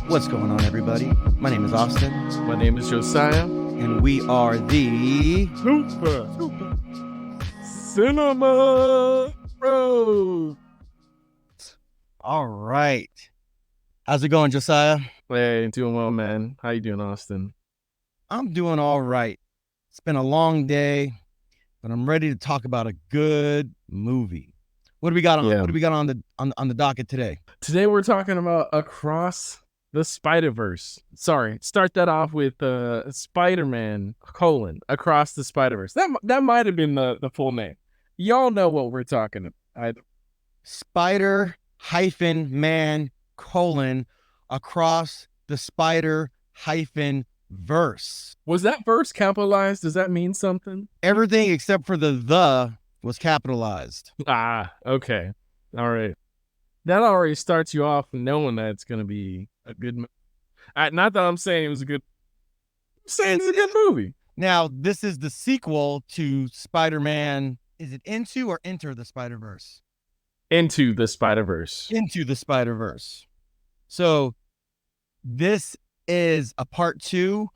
What's going on, everybody? My name is Austin, My name is Josiah. and we are the Super Cinema Bros. All right. How's it going, Josiah? Hey, doing well, man. How you doing, Austin? I'm doing all right. It's been a long day, but I'm ready to talk about a good movie. What do we got on? Yeah. What do we got on the docket today? Today we're talking about Across the Spider-Verse. Sorry, start that off with Spider-Man: Across the Spider-Verse. That might have been the full name. Y'all know what we're talking about. Spider-Man: Across the Spider-Verse. Was that verse capitalized? Does that mean something? Everything except for the was capitalized. Ah, okay. All right. That already starts you off knowing that it's going to be a good movie. Not that I'm saying it was a good... I'm saying it's a good movie. Now, this is the sequel to Spider-Man. Is it Into or Enter the Spider-Verse? Into the Spider-Verse. Into the Spider-Verse. So this is a part 2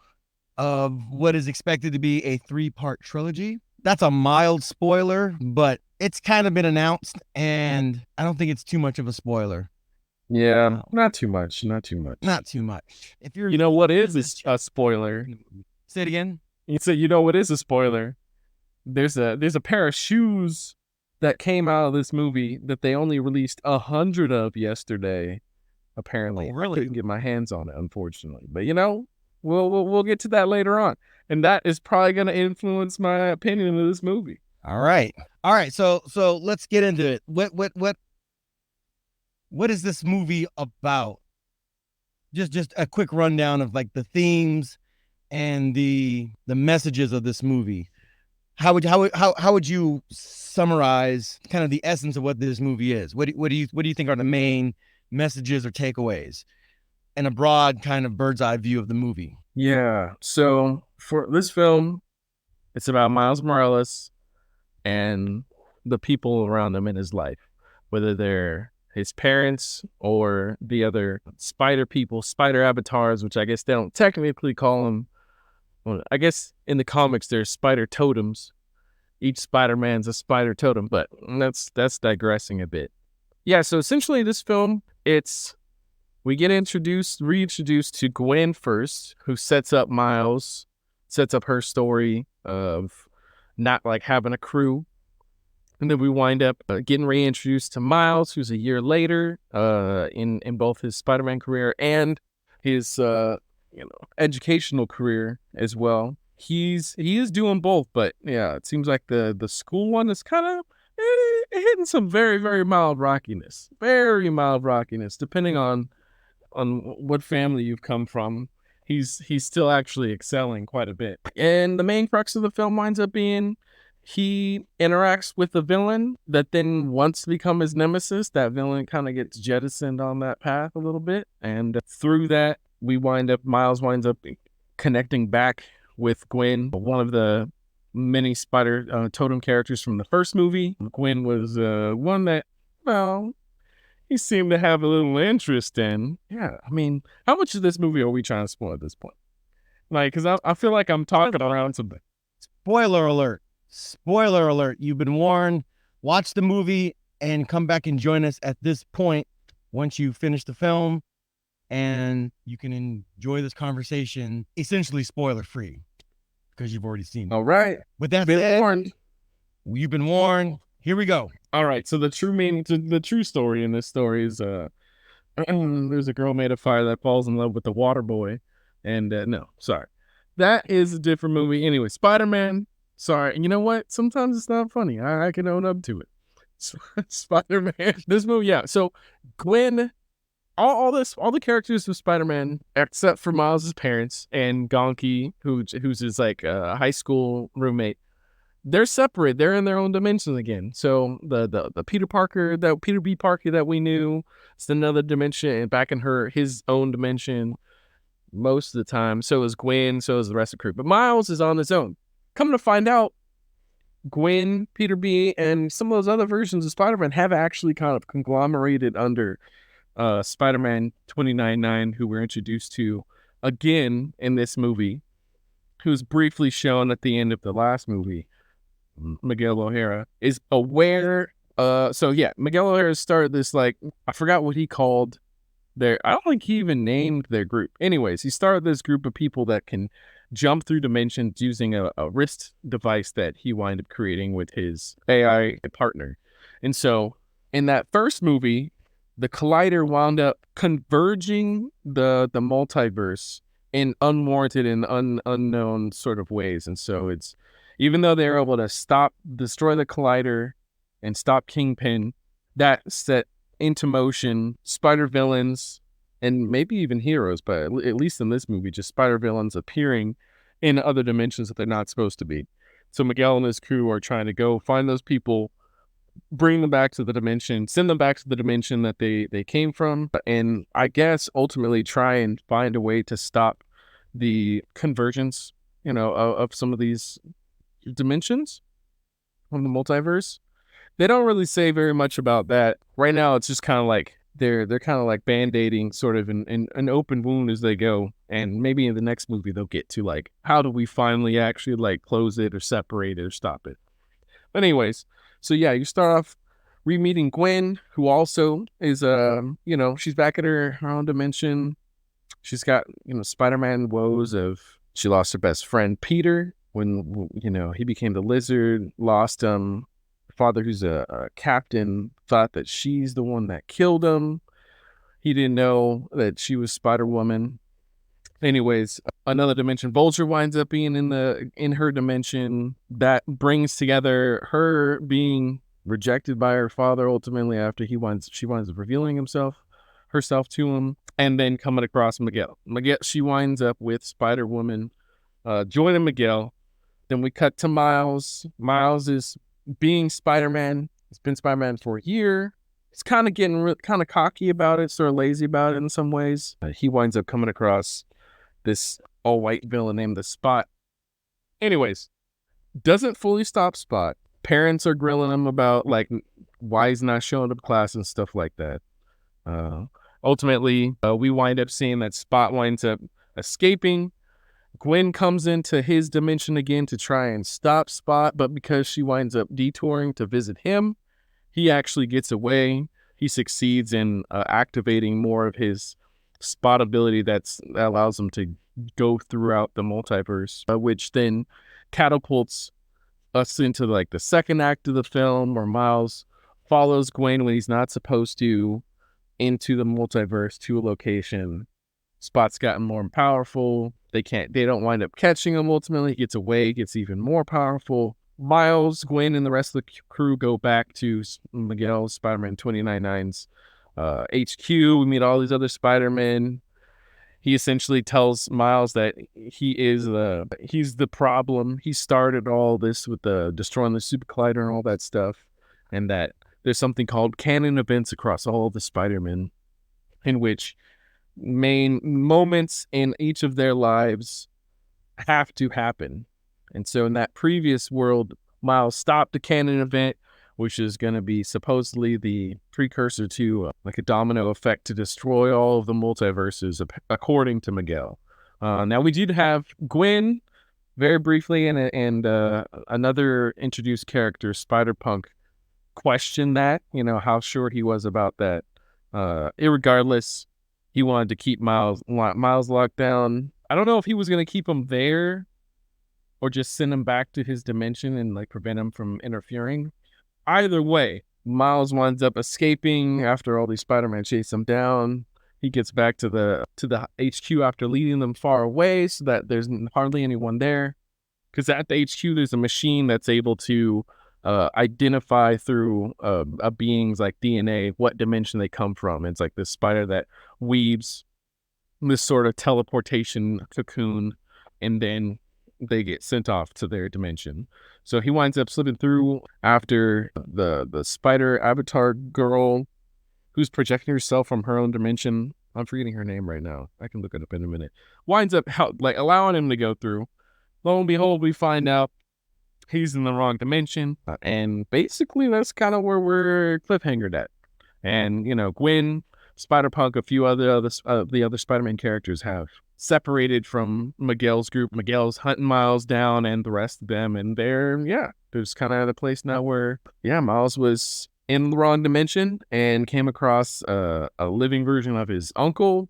of what is expected to be a 3-part trilogy. That's a mild spoiler, but it's kind of been announced, and I don't think it's too much of a spoiler. Yeah, not too much. Not too much. Not too much. If you're, You know what is a spoiler? say it again. You know what is a spoiler? There's a pair of shoes that came out of this movie that they only released 100 of yesterday. Apparently, Oh, really? I couldn't get my hands on it, unfortunately. But you know, we'll get to that later on, and that is probably going to influence my opinion of this movie. All right. So let's get into it. What is this movie about? Just a quick rundown of like the themes and the messages of this movie. How would you summarize kind of the essence of what this movie is? What do you think are the main messages or takeaways, and a broad kind of bird's eye view of the movie? Yeah. So for this film, it's about Miles Morales and the people around him in his life, whether they're his parents or the other spider people, spider avatars, which I guess they don't technically call them. Well, I guess in the comics there's spider totems. Each Spider-Man's a spider totem, but that's digressing a bit. Yeah, so essentially this film, we get reintroduced to Gwen first, who sets up Miles, sets up her story of not like having a crew. And then we wind up getting reintroduced to Miles, who's a year later in both his Spider-Man career and his educational career as well. He is doing both, but yeah, it seems like the school one is kind of hitting some very, very mild rockiness, depending on what family you've come from. He's still actually excelling quite a bit. And the main crux of the film winds up being he interacts with a villain that then wants to become his nemesis. That villain kind of gets jettisoned on that path a little bit. And through that, Miles winds up connecting back with Gwen, one of the many spider totem characters from the first movie. Gwen was one that, well, he seemed to have a little interest in. Yeah, I mean, how much of this movie are we trying to spoil at this point? Like, because I feel like I'm talking around something. Spoiler alert. Spoiler alert. You've been warned. Watch the movie and come back and join us at this point once you finish the film, and you can enjoy this conversation essentially spoiler free because you've already seen it. All right. With that Been said, warned. you've been warned. Here we go. All right. So the true story in this story is there's a girl made of fire that falls in love with the water boy. And no, sorry. That is a different movie. Anyway, Spider-Man. Sorry. And you know what? Sometimes it's not funny. I can own up to it. Spider-Man. This movie, yeah. So Gwen, all the characters of Spider-Man, except for Miles' parents and Gonki, who's his like high school roommate, they're separate. They're in their own dimensions again. So the Peter B. Parker that we knew, it's another dimension, and back in his own dimension most of the time. So is Gwen. So is the rest of the crew. But Miles is on his own. Coming to find out, Gwen, Peter B., and some of those other versions of Spider-Man have actually kind of conglomerated under Spider-Man 2099, who we're introduced to again in this movie, who's briefly shown at the end of the last movie. Miguel O'Hara is aware. So yeah, Miguel O'Hara started this, like, I forgot what he called I don't think he even named their group. Anyways, he started this group of people that can jump through dimensions using a wrist device that he wound up creating with his AI partner. And so in that first movie, the collider wound up converging the multiverse in unwarranted and unknown sort of ways. And so it's, even though they're able to destroy the collider and stop Kingpin, that set into motion spider villains and maybe even heroes, but at least in this movie, just spider villains appearing in other dimensions that they're not supposed to be. So Miguel and his crew are trying to go find those people, bring them back to the dimension, send them back to the dimension that they came from, and I guess ultimately try and find a way to stop the convergence, of some of these dimensions from the multiverse. They don't really say very much about that. Right now, it's just kind of like they're kind of like band-aiding sort of an open wound as they go. And maybe in the next movie, they'll get to like, how do we finally actually like close it or separate it or stop it? But anyways, so yeah, you start off re-meeting Gwen, who also is, she's back at her own dimension. She's got, Spider-Man woes of she lost her best friend, Peter, when, he became the Lizard, lost father, who's a captain, thought that she's the one that killed him. He didn't know that she was Spider-Woman. Anyways, another dimension, Vulture winds up being in her dimension. That brings together her being rejected by her father ultimately after she winds up revealing herself to him, and then coming across Miguel. She winds up with Spider-Woman joining Miguel. Then we cut to Miles. Miles is being Spider-Man. He's been Spider-Man for a year. He's kind of getting kind of cocky about it, sort of lazy about it in some ways. He winds up coming across this all-white villain named the Spot. Anyways, doesn't fully stop Spot. Parents are grilling him about like why he's not showing up to class and stuff like that. Ultimately, we wind up seeing that Spot winds up escaping. Gwen comes into his dimension again to try and stop Spot, but because she winds up detouring to visit him, he actually gets away. He succeeds in activating more of his Spot ability that allows him to go throughout the multiverse, which then catapults us into like the second act of the film, where Miles follows Gwen when he's not supposed to into the multiverse to a location. Spot's gotten more powerful. They don't wind up catching him ultimately. He gets away, gets even more powerful. Miles, Gwen, and the rest of the crew go back to Miguel, Spider-Man 2099's HQ. We meet all these other Spider-Men. He essentially tells Miles that he's the problem. He started all this with destroying the super collider and all that stuff, and that there's something called canon events across all the Spider-Men, in which main moments in each of their lives have to happen. And so in that previous world, Miles stopped a canon event, which is going to be supposedly the precursor to like a domino effect to destroy all of the multiverses, according to Miguel. Now we did have Gwen very briefly and another introduced character, Spider-Punk, question that, how sure he was about that. Irregardless, he wanted to keep Miles locked down. I don't know if he was going to keep him there or just send him back to his dimension and like prevent him from interfering. Either way, Miles winds up escaping after all these Spider-Man chase him down. He gets back to the HQ after leading them far away so that there's hardly anyone there. Because at the HQ, there's a machine that's able to identify through a being's like DNA what dimension they come from. It's like this spider that weaves this sort of teleportation cocoon, and then they get sent off to their dimension. So he winds up slipping through after the spider avatar girl, who's projecting herself from her own dimension. I'm forgetting her name right now. I can look it up in a minute. Winds up allowing him to go through. Lo and behold, we find out he's in the wrong dimension. And basically that's kind of where we're cliffhangered at. And, Gwen Spider-Punk, a few the other Spider-Man characters have separated from Miguel's group. Miguel's hunting Miles down and the rest of them, and they're just kind of at a place now where Miles was in the wrong dimension and came across a living version of his uncle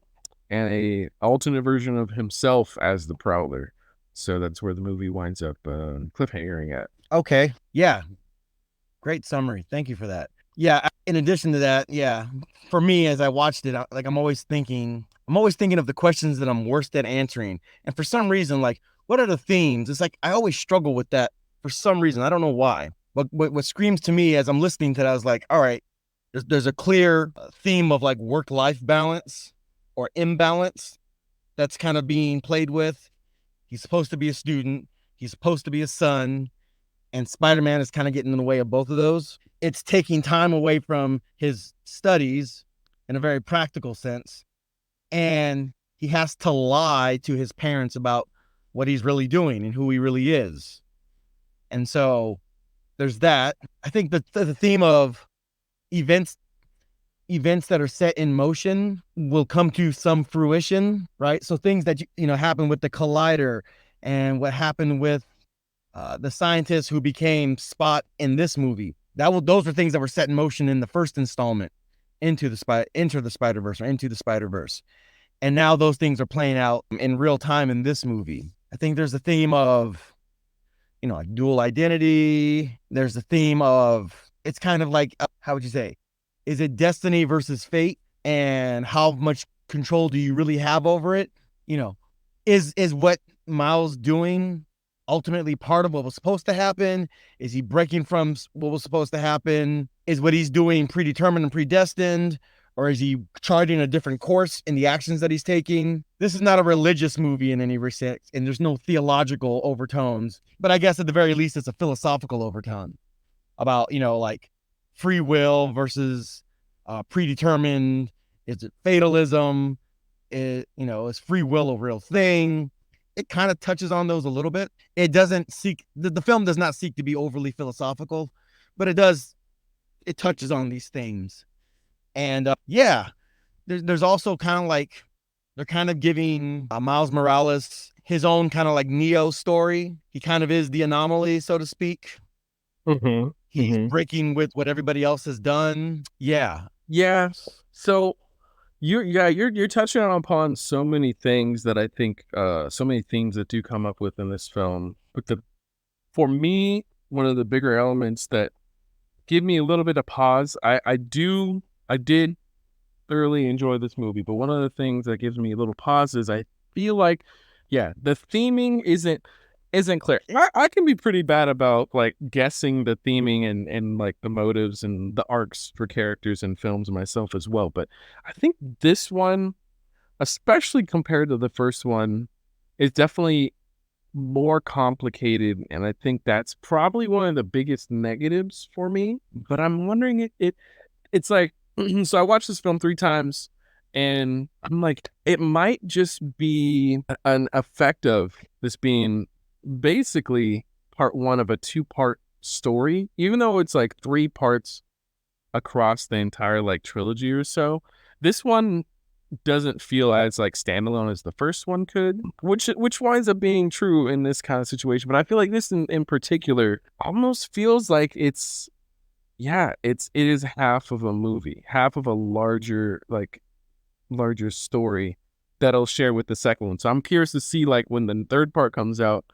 and a alternate version of himself as the Prowler. So that's where the movie winds up cliffhangering at. Okay. Yeah. Great summary. Thank you for that. Yeah. In addition to that, for me, as I watched it, I'm always thinking of the questions that I'm worst at answering. And for some reason, like, what are the themes? It's like, I always struggle with that for some reason. I don't know why. But what screams to me as I'm listening to that, I was like, all right, there's a clear theme of like work-life balance or imbalance that's kind of being played with. He's supposed to be a student. He's supposed to be a son. And Spider-Man is kind of getting in the way of both of those. It's taking time away from his studies in a very practical sense. And he has to lie to his parents about what he's really doing and who he really is. And so there's that. I think the theme of events that are set in motion will come to some fruition, right? So things that happen with the Collider and what happened with the scientist who became Spot in this movie. Those are things that were set in motion in the first installment, Into the Spider-Verse. And now those things are playing out in real time in this movie. I think there's a theme of, like dual identity. There's a theme of, it's kind of like, how would you say? Is it destiny versus fate? And how much control do you really have over it? Is what Miles doing ultimately part of what was supposed to happen? Is he breaking from what was supposed to happen? Is what he's doing predetermined and predestined? Or is he charting a different course in the actions that he's taking? This is not a religious movie in any respect, and there's no theological overtones. But I guess at the very least, it's a philosophical overtone about, like free will versus predetermined. Is it fatalism? Is free will a real thing? It kind of touches on those a little bit. It doesn't seek, the film does not seek to be overly philosophical, but it touches on these themes. And there's also kind of like, they're kind of giving Miles Morales his own kind of like Neo story. He kind of is the anomaly, so to speak. Mm-hmm. He's breaking with what everybody else has done. Yeah. Yeah. So you're touching upon so many things that I think, so many themes that do come up with in this film. But for me, one of the bigger elements that give me a little bit of pause, I did thoroughly enjoy this movie, but one of the things that gives me a little pause is I feel like, the theming isn't clear. I can be pretty bad about like guessing the theming and like the motives and the arcs for characters in films myself as well. But I think this one, especially compared to the first one, is definitely more complicated. And I think that's probably one of the biggest negatives for me. But I'm wondering it's like, so I watched this film 3 times and I'm like, it might just be an effect of this being basically part 1 of a 2-part story, even though it's like 3 parts across the entire like trilogy or so. This one doesn't feel as like standalone as the first one could, which winds up being true in this kind of situation. But I feel like this in particular almost feels like it is half of a movie, half of a larger story that'll share with the second one. So I'm curious to see like when the third part comes out,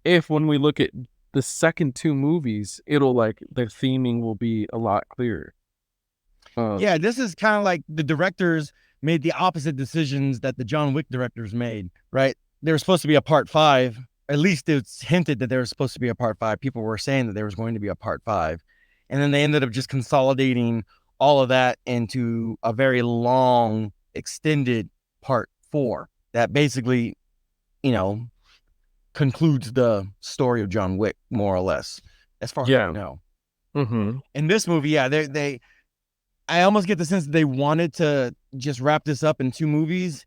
if when we look at the second 2 movies, it'll like the theming will be a lot clearer. This is kind of like the directors made the opposite decisions that the John Wick directors made, right? There was supposed to be a part 5. At least it's hinted that there was supposed to be a part 5. People were saying that there was going to be a part 5. And then they ended up just consolidating all of that into a very long, extended part 4 that basically, concludes the story of John Wick, more or less, as far as I know. Mm-hmm. In this movie, I almost get the sense that they wanted to just wrap this up in 2 movies,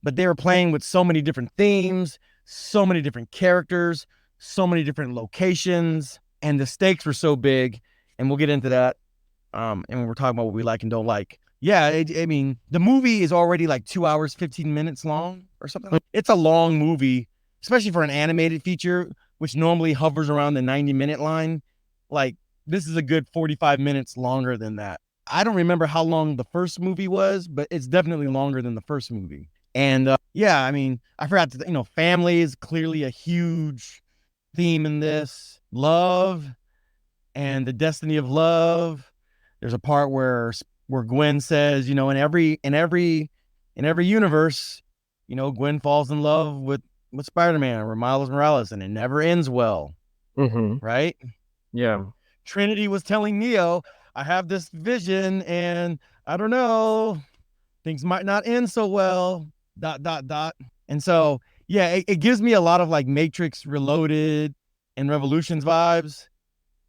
but they were playing with so many different themes, so many different characters, so many different locations, and the stakes were so big. And we'll get into that. And when we're talking about what we like and don't like, Yeah, I mean, the movie is already like 2 hours, 15 minutes long or something. It's a long movie, especially for an animated feature, which normally hovers around the 90-minute line. Like, this is a good 45 minutes longer than that. I don't remember how long the first movie was, but it's definitely longer than the first movie. And yeah, I mean, I forgot to, family is clearly a huge theme in this. Love and the destiny of love. There's a part where Gwen says, in every universe, Gwen falls in love with Spider-Man or Miles Morales, and it never ends well, Mm-hmm. right? Yeah. Trinity was telling Neo, I have this vision, and I don't know, things might not end so well. ... And so, yeah, it gives me a lot of like Matrix Reloaded and Revolutions vibes,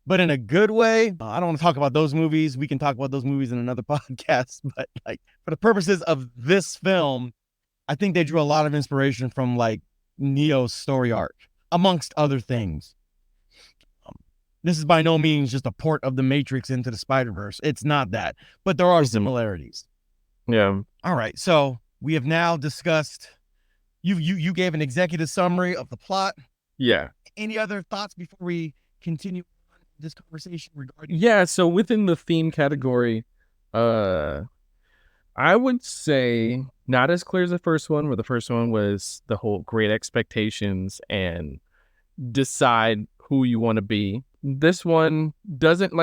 but in a good way. I don't want to talk about those movies. We can talk about those movies in another podcast. But like for the purposes of this film, I think they drew a lot of inspiration from like Neo's story arc, amongst other things. This is by no means just a port of the Matrix into the Spider-Verse. It's not that, but there are similarities. Yeah. All right, so we have now discussed. You gave an executive summary of the plot. Yeah. Any other thoughts before we continue this conversation regarding? Yeah, so within the theme category, I would say not as clear as the first one, where the first one was the whole great expectations and decide who you want to be. This one doesn't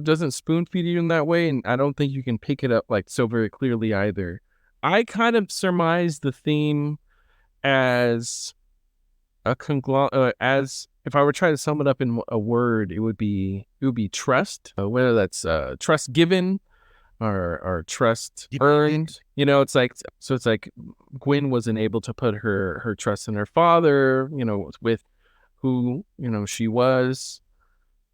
doesn't spoon feed you in that way, and I don't think you can pick it up like so very clearly either. I kind of surmise the theme as a as if I were trying to sum it up in a word, it would be trust. Whether that's trust given or trust earned. It's like Gwen wasn't able to put her trust in her father. With who she was.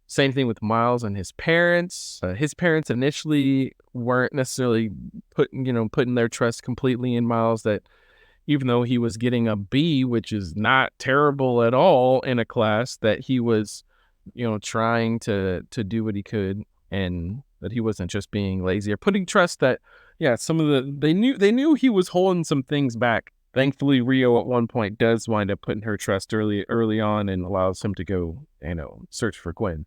Same thing with Miles and his parents. His parents initially weren't necessarily putting their trust completely in Miles. That even though he was getting a B, which is not terrible at all in a class, that he was, trying to do what he could, and that he wasn't just being lazy or putting trust that, some of they knew he was holding some things back. Thankfully, Rio at one point does wind up putting her trust early on and allows him to go, search for Gwen.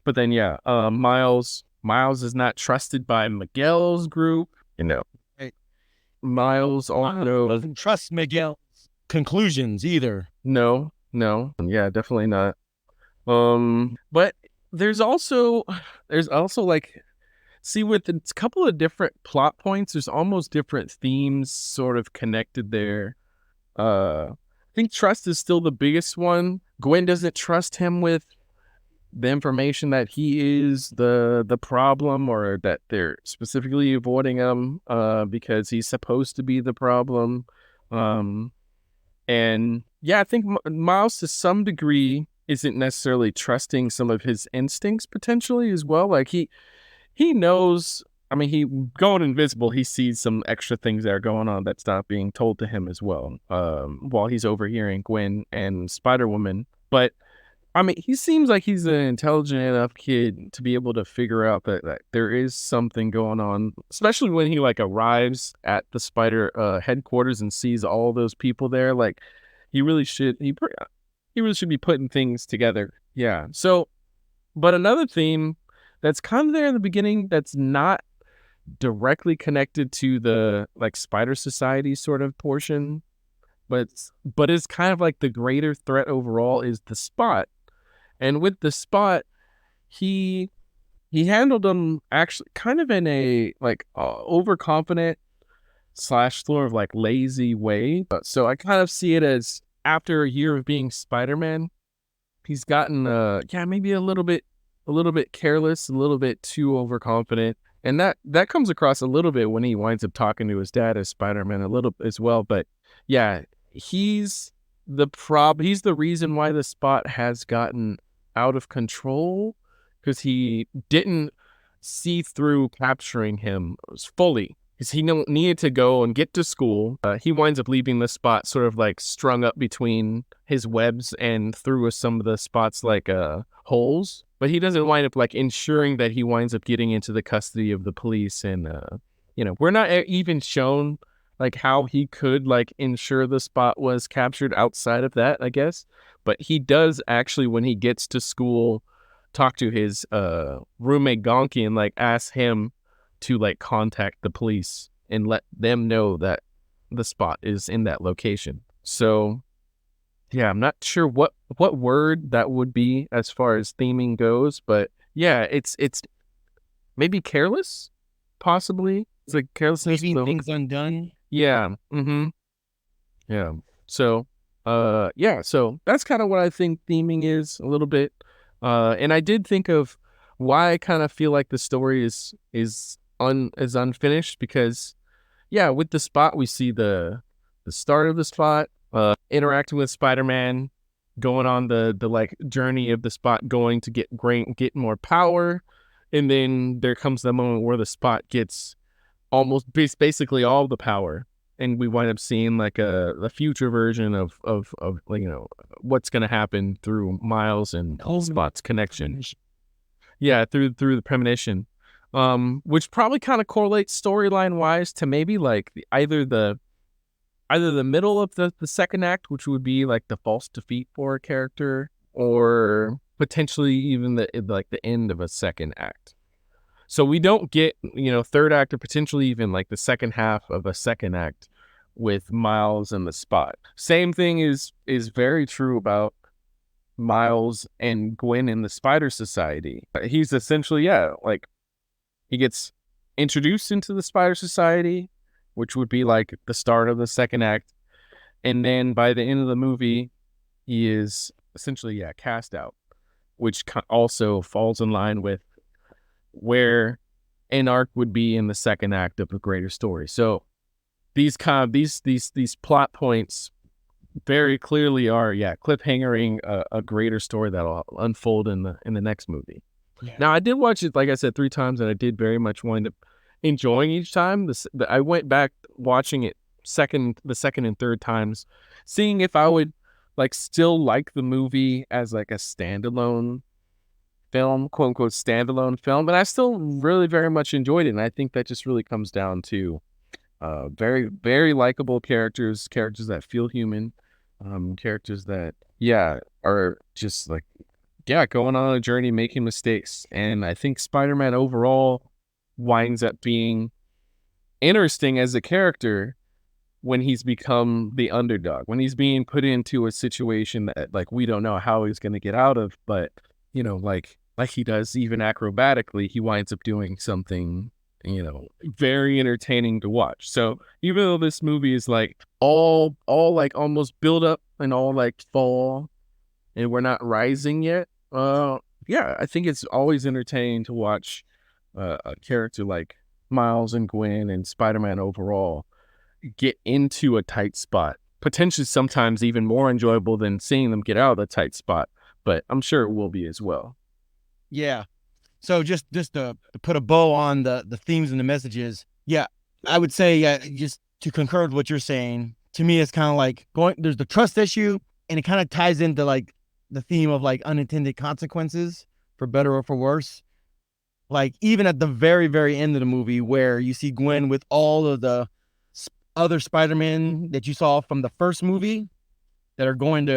But then, Miles is not trusted by Miguel's group, Miles also doesn't trust Miguel's conclusions either. No, definitely not. But there's also like, see, with a couple of different plot points, there's almost different themes sort of connected there. I think trust is still the biggest one. Gwen doesn't trust him with the information that he is the problem, or that they're specifically avoiding him because he's supposed to be the problem. And I think Miles to some degree isn't necessarily trusting some of his instincts potentially as well. Like he knows, he going invisible, he sees some extra things that are going on that's not being told to him as well, while he's overhearing Gwen and Spider-Woman. But he seems like he's an intelligent enough kid to be able to figure out that there is something going on, especially when he like arrives at the Spider headquarters and sees all those people there. Like he really should be putting things together. Yeah. So, but another theme that's kind of there in the beginning that's not directly connected to the like Spider Society sort of portion, but it's kind of like the greater threat overall, is the Spot. And with the Spot, he handled them actually kind of in a like overconfident / sort of like lazy way. So I kind of see it as, after a year of being Spider-Man, he's gotten maybe a little bit careless, a little bit too overconfident. And that comes across a little bit when he winds up talking to his dad as Spider-Man a little as well. But yeah, he's the reason why the Spot has gotten out of control, because he didn't see through capturing him fully, because he needed to go and get to school. He winds up leaving the Spot sort of like strung up between his webs and through some of the Spot's like holes, but he doesn't wind up like ensuring that he winds up getting into the custody of the police and we're not even shown like how he could like ensure the spot was captured outside of that, I guess. But he does actually, when he gets to school, talk to his roommate Gonki and like ask him to like contact the police and let them know that the spot is in that location. So yeah, I'm not sure what word that would be as far as theming goes, but yeah, it's maybe careless, possibly. It's like carelessness. Leaving So, things undone. yeah. Yeah. So, yeah. So that's kind of what I think theming is a little bit. And I did think of why I kind of feel like the story is unfinished because, yeah, with the spot we see the start of the spot, interacting with Spider-Man, going on the like journey of the spot, going to get more power, and then there comes the moment where the spot gets almost basically all the power, and we wind up seeing like a future version of like, what's going to happen through Miles and Spot's connection. Yeah, through the premonition, which probably kind of correlates storyline wise to maybe like either the middle of the second act, which would be like the false defeat for a character, or potentially even the end of a second act. So we don't get, third act or potentially even like the second half of a second act with Miles and the Spot. Same thing is very true about Miles and Gwen in the Spider Society. He's essentially, like he gets introduced into the Spider Society, which would be like the start of the second act. And then by the end of the movie, he is essentially, cast out, which also falls in line with where an arc would be in the second act of a greater story. So these plot points very clearly are, cliffhangering a greater story that'll unfold in the next movie. Yeah. Now, I did watch it, like I said, 3 times, and I did very much wind up enjoying each time. I went back watching it the second and third times, seeing if I would like still like the movie as like a standalone film, quote unquote standalone film, but I still really very much enjoyed it. And I think that just really comes down to very, very likable characters that feel human, characters that are just like going on a journey, making mistakes. And I think Spider-Man overall winds up being interesting as a character when he's become the underdog, when he's being put into a situation that like we don't know how he's going to get out of, but like he does even acrobatically, he winds up doing something very entertaining to watch. So even though this movie is like all like almost build up and all like fall and we're not rising yet, I think it's always entertaining to watch a character like Miles and Gwen and Spider-Man overall get into a tight spot, potentially sometimes even more enjoyable than seeing them get out of the tight spot, but I'm sure it will be as well. Yeah. So just to put a bow on the themes and the messages, I would say, just to concur with what you're saying, to me, it's kind of like there's the trust issue, and it kind of ties into like the theme of like unintended consequences, for better or for worse. Like even at the very, very end of the movie, where you see Gwen with all of the other Spider-Man that you saw from the first movie that are going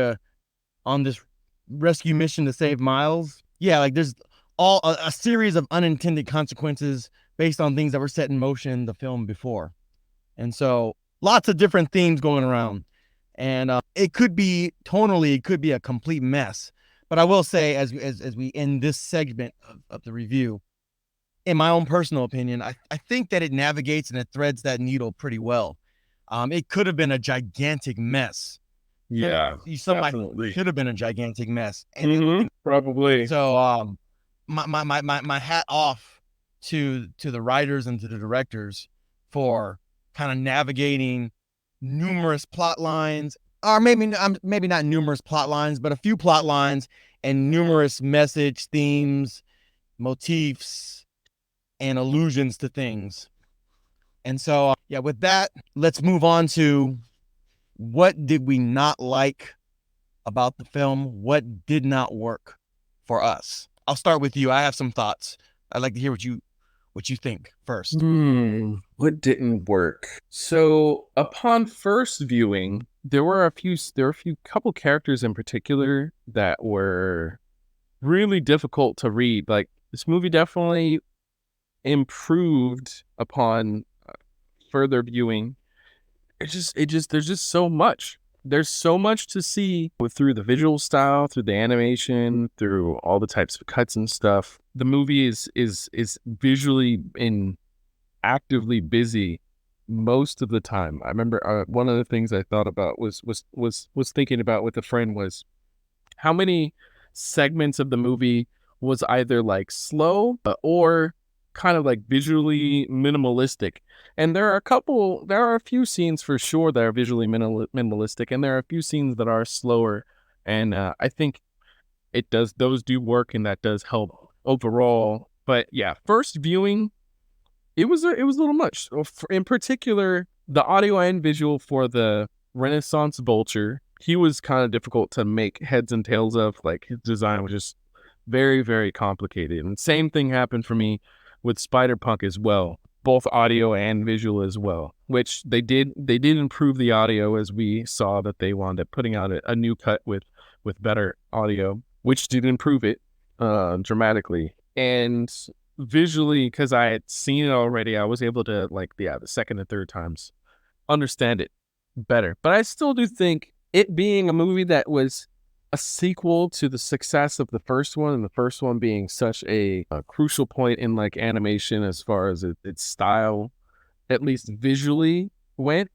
on this rescue mission to save Miles. Yeah, like there's a series of unintended consequences based on things that were set in motion in the film before. And so lots of different themes going around. And it could be a complete mess. But I will say, as we end this segment of the review, in my own personal opinion, I think that it navigates and it threads that needle pretty well. It could have been a gigantic mess. Yeah, definitely could have been a gigantic mess. Probably. So, my hat off to the writers and to the directors for kind of navigating numerous plot lines, or maybe not numerous plot lines, but a few plot lines and numerous message themes, motifs, and allusions to things. And so, with that, let's move on to what did we not like about the film? What did not work for us? I'll start with you. I have some thoughts. I'd like to hear what you think first. What didn't work? So upon first viewing, there were a few couple characters in particular that were really difficult to read. Like this movie definitely improved upon further viewing. There's just so much. There's so much to see through the visual style, through the animation, through all the types of cuts and stuff. The movie is visually and actively busy most of the time. I remember one of the things I thought about was thinking about with a friend was how many segments of the movie was either like slow or kind of like visually minimalistic. And there are a few scenes for sure that are visually minimalistic, and there are a few scenes that are slower. And I think those do work, and that does help overall. But yeah, first viewing, it was a little much. In particular, the audio and visual for the Renaissance Vulture, he was kind of difficult to make heads and tails of. Like his design was just very, very complicated. And same thing happened for me with Spider-Punk as well, both audio and visual as well, which they did improve the audio, as we saw that they wound up putting out a new cut with better audio, which did improve it dramatically. And visually, because I had seen it already, I was able to the second and third times understand it better. But I still do think it being a movie that was a sequel to the success of the first one, and the first one being such a crucial point in like animation as far as its style, at least visually, went.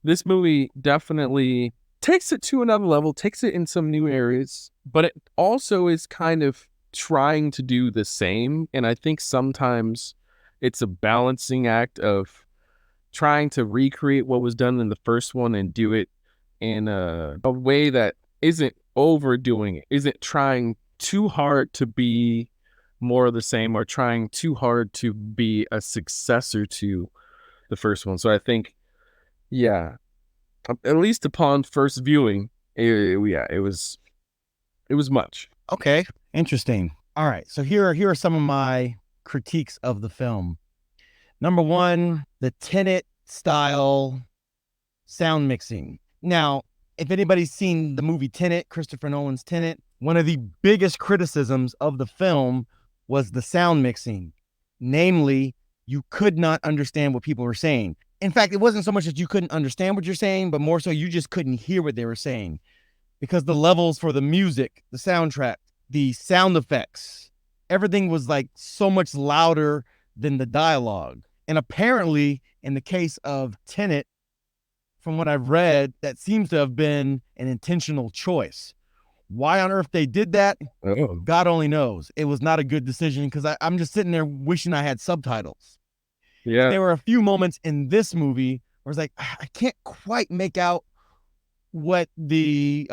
This movie definitely takes it to another level, takes it in some new areas, but it also is kind of trying to do the same. And I think sometimes it's a balancing act of trying to recreate what was done in the first one and do it in a way that isn't overdoing it, isn't trying too hard to be more of the same or trying too hard to be a successor to the first one. So I think, yeah, at least upon first viewing, it was much. Okay, interesting. All right, so here are some of my critiques of the film. Number one, the Tenet style sound mixing. Now, if anybody's seen the movie Tenet, Christopher Nolan's Tenet, one of the biggest criticisms of the film was the sound mixing. Namely, you could not understand what people were saying. In fact, it wasn't so much that you couldn't understand what you're saying, but more so you just couldn't hear what they were saying, because the levels for the music, the soundtrack, the sound effects, everything was like so much louder than the dialogue. And apparently, in the case of Tenet, from what I've read, that seems to have been an intentional choice. Why on earth they did that, God only knows. It was not a good decision, because I'm just sitting there wishing I had subtitles. Yeah. There were a few moments in this movie where it's like, I can't quite make out what the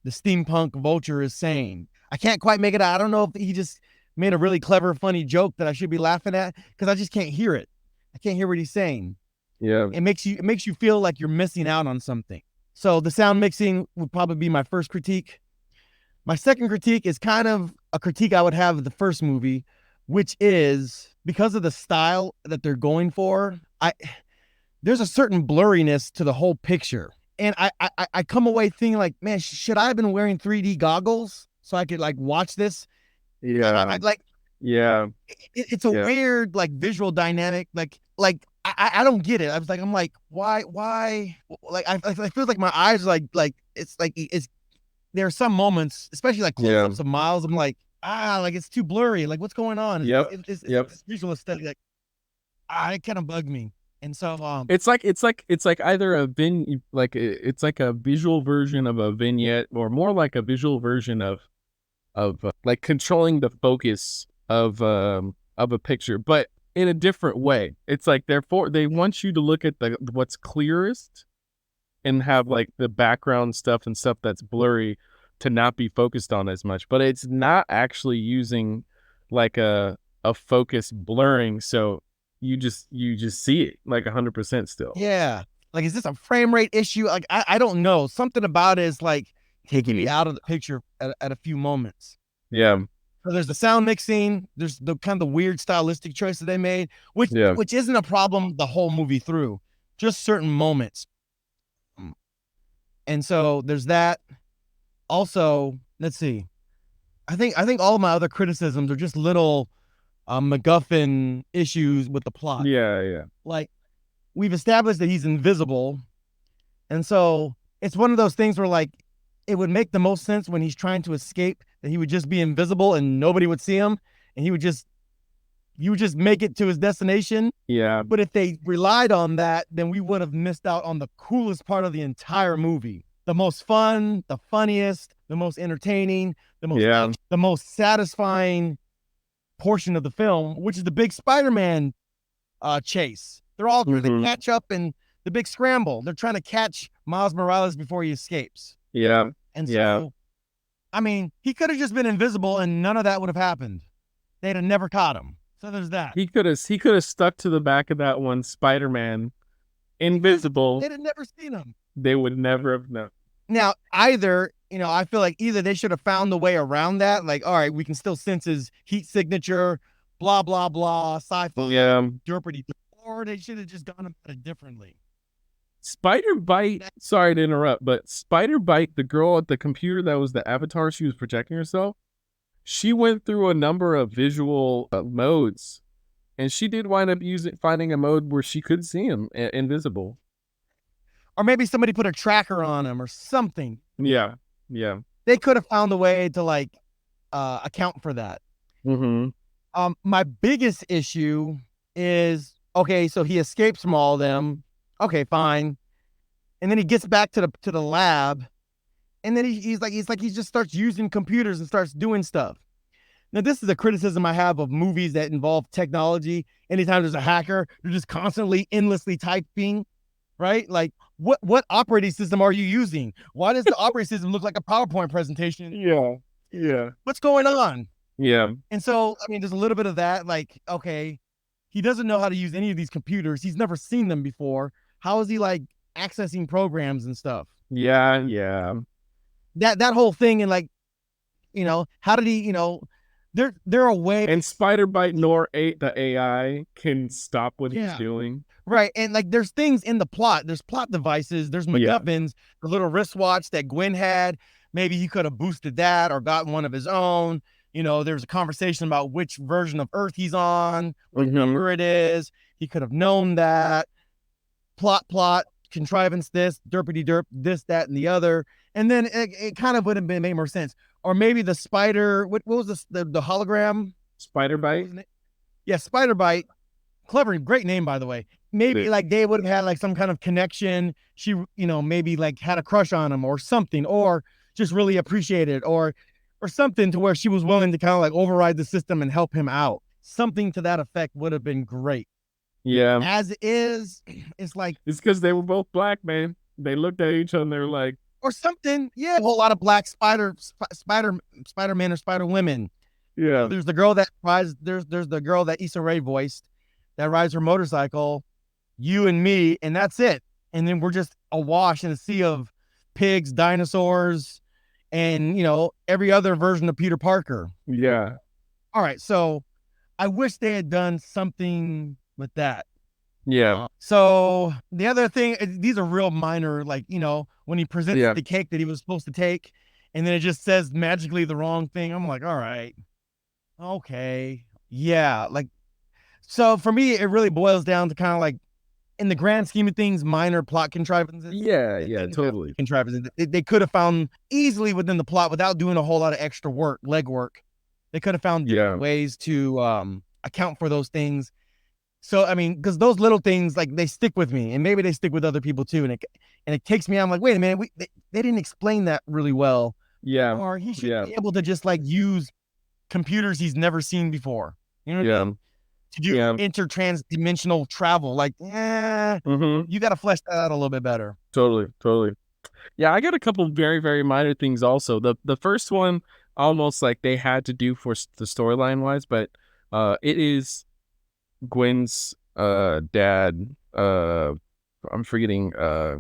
steampunk vulture is saying. I can't quite make it out. I don't know if he just made a really clever, funny joke that I should be laughing at, because I just can't hear it. I can't hear what he's saying. Yeah. It makes you feel like you're missing out on something. So the sound mixing would probably be my first critique. My second critique is kind of a critique I would have of the first movie, which is because of the style that they're going for, there's a certain blurriness to the whole picture. And I come away thinking like, man, should I have been wearing 3D goggles so I could like watch this? Yeah. Yeah. It's a weird like visual dynamic. Like I don't get it. I'm like, why? Like I feel like my eyes are like it's. There are some moments, especially like close-ups of Miles. I'm like, like it's too blurry. Like what's going on? It's visual aesthetic. Like, it kind of bugged me. And so it's like either it's like a visual version of a vignette, or more like a visual version of like controlling the focus of a picture, but in a different way. It's like they want you to look at what's clearest and have like the background stuff and stuff that's blurry to not be focused on as much, but it's not actually using like a focus blurring, so you just see it like 100% still. Yeah, like is this a frame rate issue? Like I don't know, something about it is like taking me out of the picture at a few moments. Yeah. And so it makes you feel like you're missing out on something. So the sound mixing would probably be my third critique. My fourth critique is kind of a critique I would have of the first movie, which is because of the style that they're going for, I think it's a critique I would have of the first movie, which is because of the style that they're going for, I think it's a critique I would have of the first movie. Yeah. So there's the sound mixing, there's the kind of the weird stylistic choice that they made, Yeah. which isn't a problem the whole movie through, just certain moments. And so there's that. Also, let's see. I think all of my other criticisms are just little MacGuffin issues with the plot. Yeah, yeah. Like we've established that he's invisible, and so it's one of those things where like it would make the most sense when he's trying to escape that he would just be invisible and nobody would see him, and you would just make it to his destination. Yeah. But if they relied on that, then we would have missed out on the coolest part of the entire movie. The most fun, the funniest, the most entertaining, the most satisfying portion of the film, which is the big Spider-Man chase. They're all trying to catch up in the big scramble. They're trying to catch Miles Morales before he escapes. Yeah. And so, I mean, he could have just been invisible and none of that would have happened. They'd have never caught him. So there's that. He could have stuck to the back of that one, Spider-Man, invisible. They'd have never seen him. They would never have known. Now, either, I feel like either they should have found the way around that, like, all right, we can still sense his heat signature, blah, blah, blah, sci-fi, derpity, or they should have just gone about it differently. Spider Bite, sorry to interrupt, but Spider Bite, the girl at the computer that was the avatar she was projecting herself, she went through a number of visual modes, and she did wind up finding a mode where she could see him invisible. Or maybe somebody put a tracker on him or something. Yeah, yeah. They could have found a way to like account for that. My biggest issue is, okay, so he escapes from all of them. Okay, fine. And then he gets back to the lab, and then he just starts using computers and starts doing stuff. Now, this is a criticism I have of movies that involve technology. Anytime there's a hacker, they're just constantly, endlessly typing, right? Like, what operating system are you using? Why does the operating system look like a PowerPoint presentation? Yeah. What's going on? Yeah. And so, I mean, there's a little bit of that. Like, okay, he doesn't know how to use any of these computers. He's never seen them before. How is he like accessing programs and stuff? Yeah. That whole thing, and like, how did he, they're away. And Spider Bite nor the AI can stop what he's doing. Right. And like there's things in the plot. There's plot devices. There's MacGuffins, the little wristwatch that Gwen had. Maybe he could have boosted that or gotten one of his own. There's a conversation about which version of Earth he's on, what number it is. He could have known that. Plot, contrivance, this, derpity derp, this, that, and the other. And then it kind of would have made more sense. Or maybe the spider, what was this, the hologram? Spider Bite? Yeah, Spider Bite. Clever, great name, by the way. Maybe like they would have had like some kind of connection. She, maybe like had a crush on him or something, or just really appreciated, or something to where she was willing to kind of like override the system and help him out. Something to that effect would have been great. Yeah. As is, it's like it's because they were both black, man. They looked at each other and they were like, or something. Yeah, a whole lot of black Spider-Man or Spider Women. Yeah. There's the girl that rides. There's the girl that Issa Rae voiced that rides her motorcycle. You and me, and that's it. And then we're just awash in a sea of pigs, dinosaurs, and every other version of Peter Parker. Yeah. All right, so I wish they had done something with that. Yeah. So the other thing, these are real minor, like, when he presents the cake that he was supposed to take, and then it just says magically the wrong thing. I'm like, all right, okay. Yeah. Like, so for me, it really boils down to kind of like, in the grand scheme of things, minor plot contrivances. Yeah, totally. Contrivances. They could have found easily within the plot without doing a whole lot of extra work, legwork. They could have found ways to account for those things. So, I mean, because those little things, like, they stick with me, and maybe they stick with other people too. And it takes me, I'm like, wait a minute, they didn't explain that really well. Yeah. Or he should be able to just like use computers he's never seen before. To do intertransdimensional travel. Like, you got to flesh that out a little bit better. Totally. Yeah, I got a couple very, very minor things also. The first one, almost like they had to do for the storyline wise, but it is Gwen's dad. I'm I'm forgetting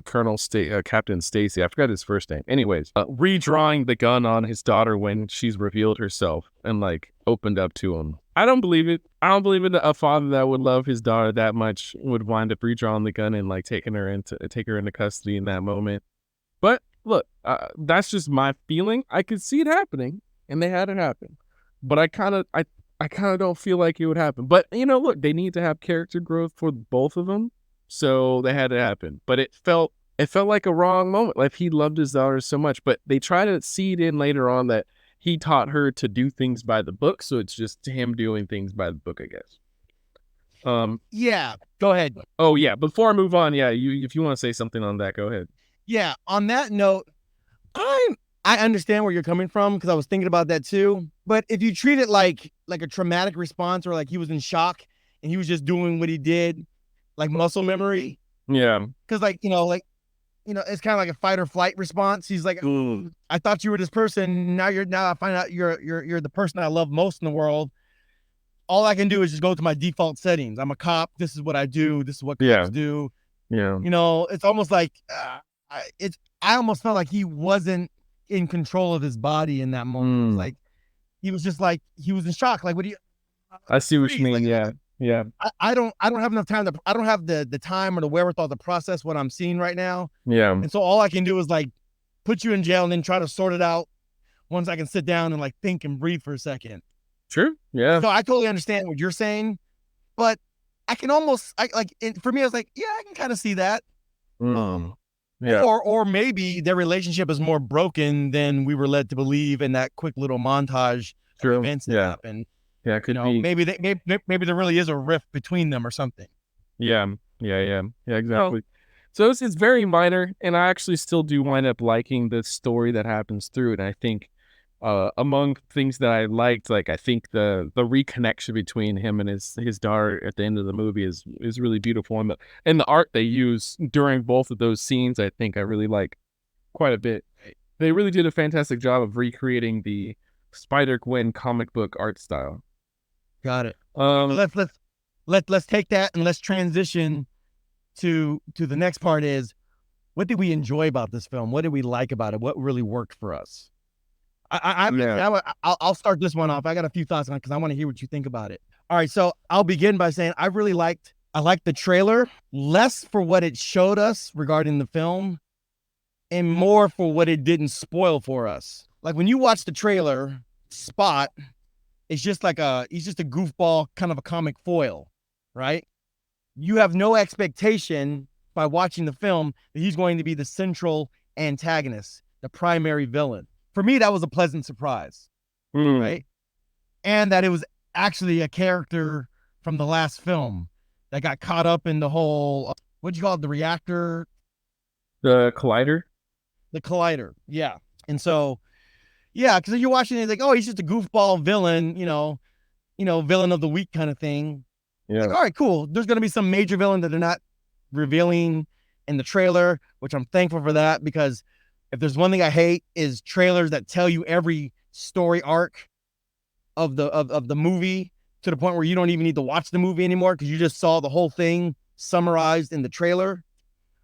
Captain Stacy. I forgot his first name. Anyways, redrawing the gun on his daughter when she's revealed herself and like opened up to him. I don't believe it. I don't believe a father that would love his daughter that much would wind up redrawing the gun and like take her into custody in that moment. But look, that's just my feeling. I could see it happening, and they had it happen. But I kind of don't feel like it would happen. But look, they need to have character growth for both of them, so they had it happen. But it felt like a wrong moment. Like he loved his daughter so much, but they try to seed in later on that he taught her to do things by the book, so it's just him doing things by the book, I guess. Yeah, go ahead. Oh yeah, before I move on, yeah, if you want to say something on that, go ahead. Yeah, on that note, I understand where you're coming from because I was thinking about that too. But if you treat it like a traumatic response or like he was in shock and he was just doing what he did, like muscle memory. Yeah. Because it's kind of like a fight or flight response. He's like, I thought you were this person. Now I find out you're the person I love most in the world. All I can do is just go to my default settings. I'm a cop. This is what I do. This is what cops do. Yeah. It's almost like I almost felt like he wasn't in control of his body in that moment. Like he was just like he was in shock. Like, what do you? I see what you mean. Like, yeah. I don't have enough time I don't have the time or the wherewithal to process what I'm seeing right now. Yeah. And so all I can do is like put you in jail and then try to sort it out once I can sit down and like think and breathe for a second. Sure. Yeah. So I totally understand what you're saying, but I can almost for me, I was like, yeah, I can kind of see that. Yeah. Or maybe their relationship is more broken than we were led to believe in that quick little montage of events that happened. Yeah, it could be. Maybe there really is a rift between them or something. Yeah, exactly. So it's very minor, and I actually still do wind up liking the story that happens through it. And I think among things that I liked, like I think the reconnection between him and his daughter at the end of the movie is really beautiful, and the art they use during both of those scenes, I think I really like quite a bit. They really did a fantastic job of recreating the Spider-Gwen comic book art style. Got it. Let's take that and let's transition to the next part. Is what did we enjoy about this film? What did we like about it? What really worked for us? I'll start this one off. I got a few thoughts on it because I want to hear what you think about it. All right, so I'll begin by saying I liked the trailer, less for what it showed us regarding the film and more for what it didn't spoil for us. Like when you watch the trailer, Spot is just he's just a goofball, kind of a comic foil, right? You have no expectation by watching the film that he's going to be the central antagonist, the primary villain. For me, that was a pleasant surprise, right? And that it was actually a character from the last film that got caught up in the whole, what'd you call it, the reactor? The collider? The collider, yeah. And so, yeah, because you're watching it like, oh, he's just a goofball villain, villain of the week kind of thing. Yeah. Like, all right, cool. There's going to be some major villain that they're not revealing in the trailer, which I'm thankful for that, because if there's one thing I hate is trailers that tell you every story arc of the movie to the point where you don't even need to watch the movie anymore because you just saw the whole thing summarized in the trailer.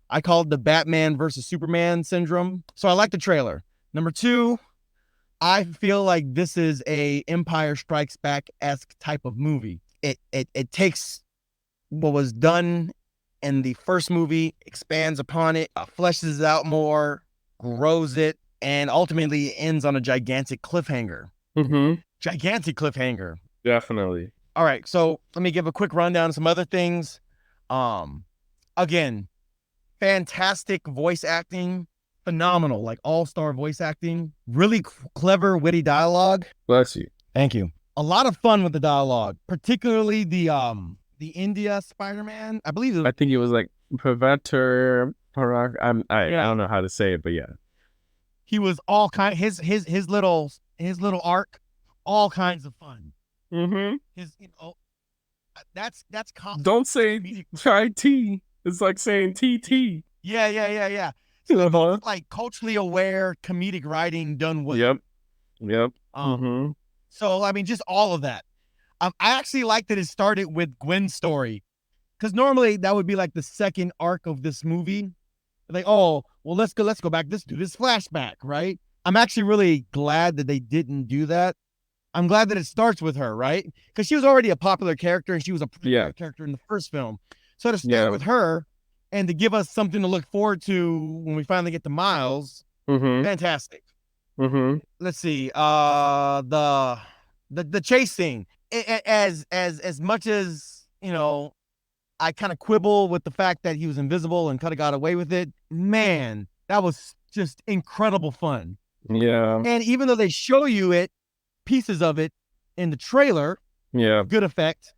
I call it the Batman versus Superman syndrome. So I like the trailer. Number two, I feel like this is a Empire Strikes Back-esque type of movie. It takes what was done in the first movie, expands upon it, fleshes it out more, grows it, and ultimately ends on a gigantic cliffhanger. Gigantic cliffhanger. Definitely. All right, so let me give a quick rundown of some other things. Again, fantastic voice acting, phenomenal, like all-star voice acting, really clever, witty dialogue. Bless you. Thank you. A lot of fun with the dialogue, particularly the India Spider-Man. I think it was like Pravatar Parak. I don't know how to say it, but yeah. He was all kind. His little arc, all kinds of fun. His that's don't say try T. It's like saying TT. Yeah. So like culturally aware comedic writing done well. Yep. So I mean, just all of that. I actually like that it started with Gwen's story, because normally that would be like the second arc of this movie. Like, oh, well, let's go back. Let's do this flashback, right? I'm actually really glad that they didn't do that. I'm glad that it starts with her, right? Because she was already a popular character and she was a popular character in the first film. So to start with her and to give us something to look forward to when we finally get to Miles, fantastic. Let's see. The chase scene. As much as I kind of quibble with the fact that he was invisible and kind of got away with it. Man, that was just incredible fun. Yeah. And even though they show you pieces of it in the trailer, good effect.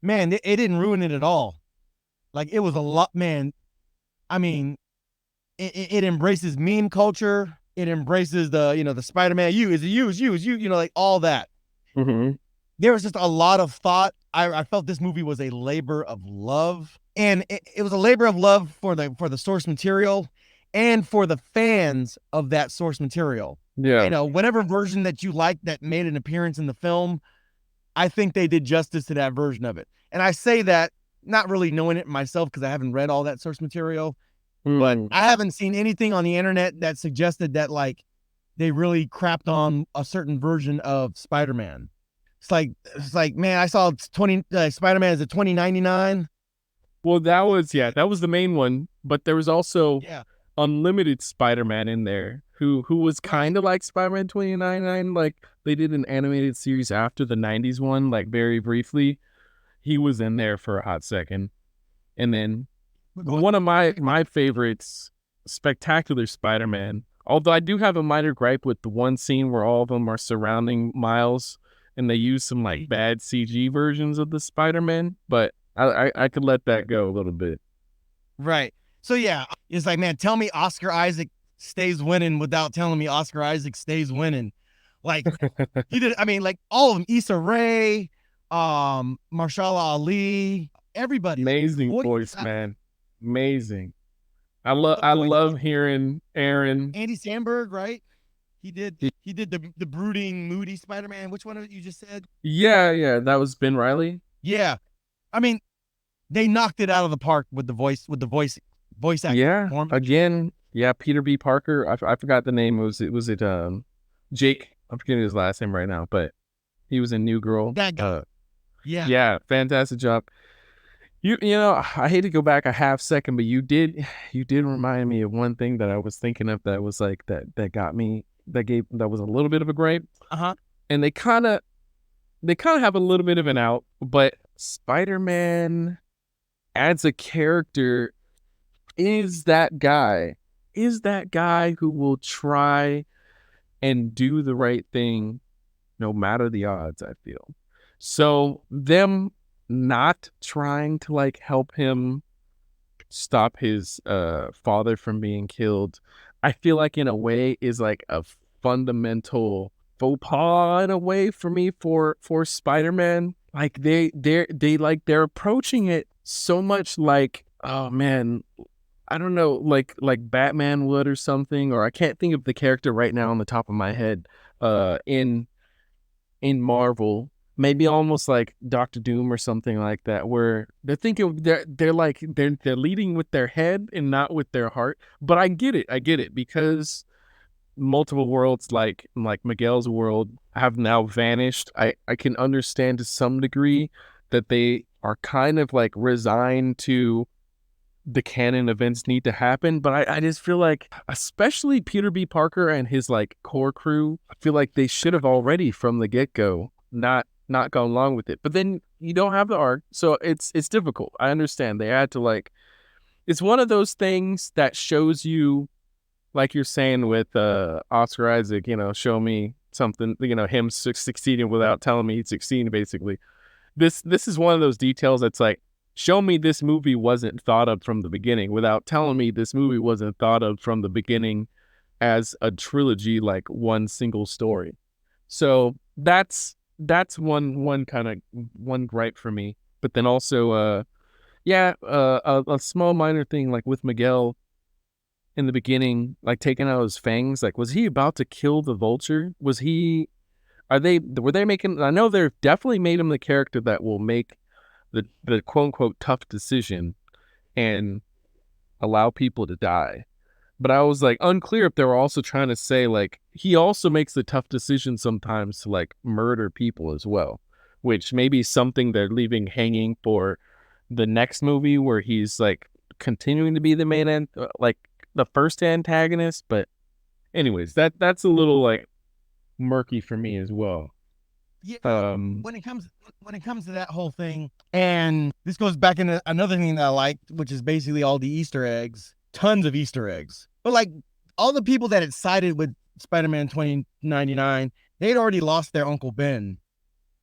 Man, it didn't ruin it at all. Like, it was a lot, man. I mean, it embraces meme culture. It embraces the Spider-Man. Is you, like all that. There was just a lot of thought. I felt this movie was a labor of love, and it was a labor of love for the source material and for the fans of that source material. Yeah. Whatever version that you like that made an appearance in the film, I think they did justice to that version of it. And I say that not really knowing it myself because I haven't read all that source material, but I haven't seen anything on the internet that suggested that like they really crapped on a certain version of Spider-Man. It's like, man, I saw Spider-Man is a 2099. Well, that was the main one, but there was also Unlimited Spider-Man in there, who was kind of like Spider-Man 2099. Like, they did an animated series after the 90s one, like very briefly. He was in there for a hot second. And then one of my favorites, Spectacular Spider-Man. Although I do have a minor gripe with the one scene where all of them are surrounding Miles and they use some like bad CG versions of the Spider-Man, but I could let that go a little bit. Right. So yeah, it's like, man, tell me Oscar Isaac stays winning without telling me Oscar Isaac stays winning. Like, he did. I mean, like all of them, Issa Rae, Marshala Ali, everybody. Amazing voice, man. Amazing. I love hearing Aaron. Andy Samberg, right? He did the brooding, moody Spider-Man. Which one of it you just said? Yeah, that was Ben Reilly. Yeah, I mean, they knocked it out of the park with the voice acting. Yeah, again, Peter B. Parker. I forgot the name. Was it Jake? I'm forgetting his last name right now, but he was in New Girl. That guy. Yeah, fantastic job. You know, I hate to go back a half second, but you did remind me of one thing that I was thinking of that was like that got me, that was a little bit of a gripe. And they kind of have a little bit of an out, but Spider-Man as a character is that guy who will try and do the right thing no matter the odds, I feel. So them not trying to like help him stop his father from being killed, I feel like in a way is like a fundamental faux pas in a way for me for Spider-Man. Like they're approaching it so much like, oh man, I don't know, like Batman would or something, or I can't think of the character right now on the top of my head in Marvel. Maybe almost like Doctor Doom or something like that, where they're thinking they're leading with their head and not with their heart. But I get it because multiple worlds like Miguel's world have now vanished. I can understand to some degree that they are kind of like resigned to the canon events need to happen, but I just feel like, especially Peter B. Parker and his like core crew, I feel like they should have already from the get-go not gone along with it. But then you don't have the arc, so it's difficult. I understand they had to like, it's one of those things that shows you, like you're saying with Oscar Isaac, show me something, him succeeding without telling me he's succeeding, basically. This is one of those details that's like, show me this movie wasn't thought of from the beginning without telling me this movie wasn't thought of from the beginning as a trilogy, like one single story. So that's one kind of one gripe for me. But then also, a small minor thing, like with Miguel in the beginning, like taking out his fangs, like was he about to kill the Vulture? Were they making? I know they've definitely made him the character that will make the quote unquote tough decision and allow people to die. But I was like unclear if they were also trying to say like he also makes the tough decision sometimes to like murder people as well, which may be something they're leaving hanging for the next movie where he's like continuing to be the like the first antagonist. But anyways, that's a little like murky for me as well. Yeah, when it comes to that whole thing, and this goes back into another thing that I liked, which is basically all the Easter eggs, tons of Easter eggs. But like all the people that had sided with Spider-Man 2099, they'd already lost their Uncle Ben,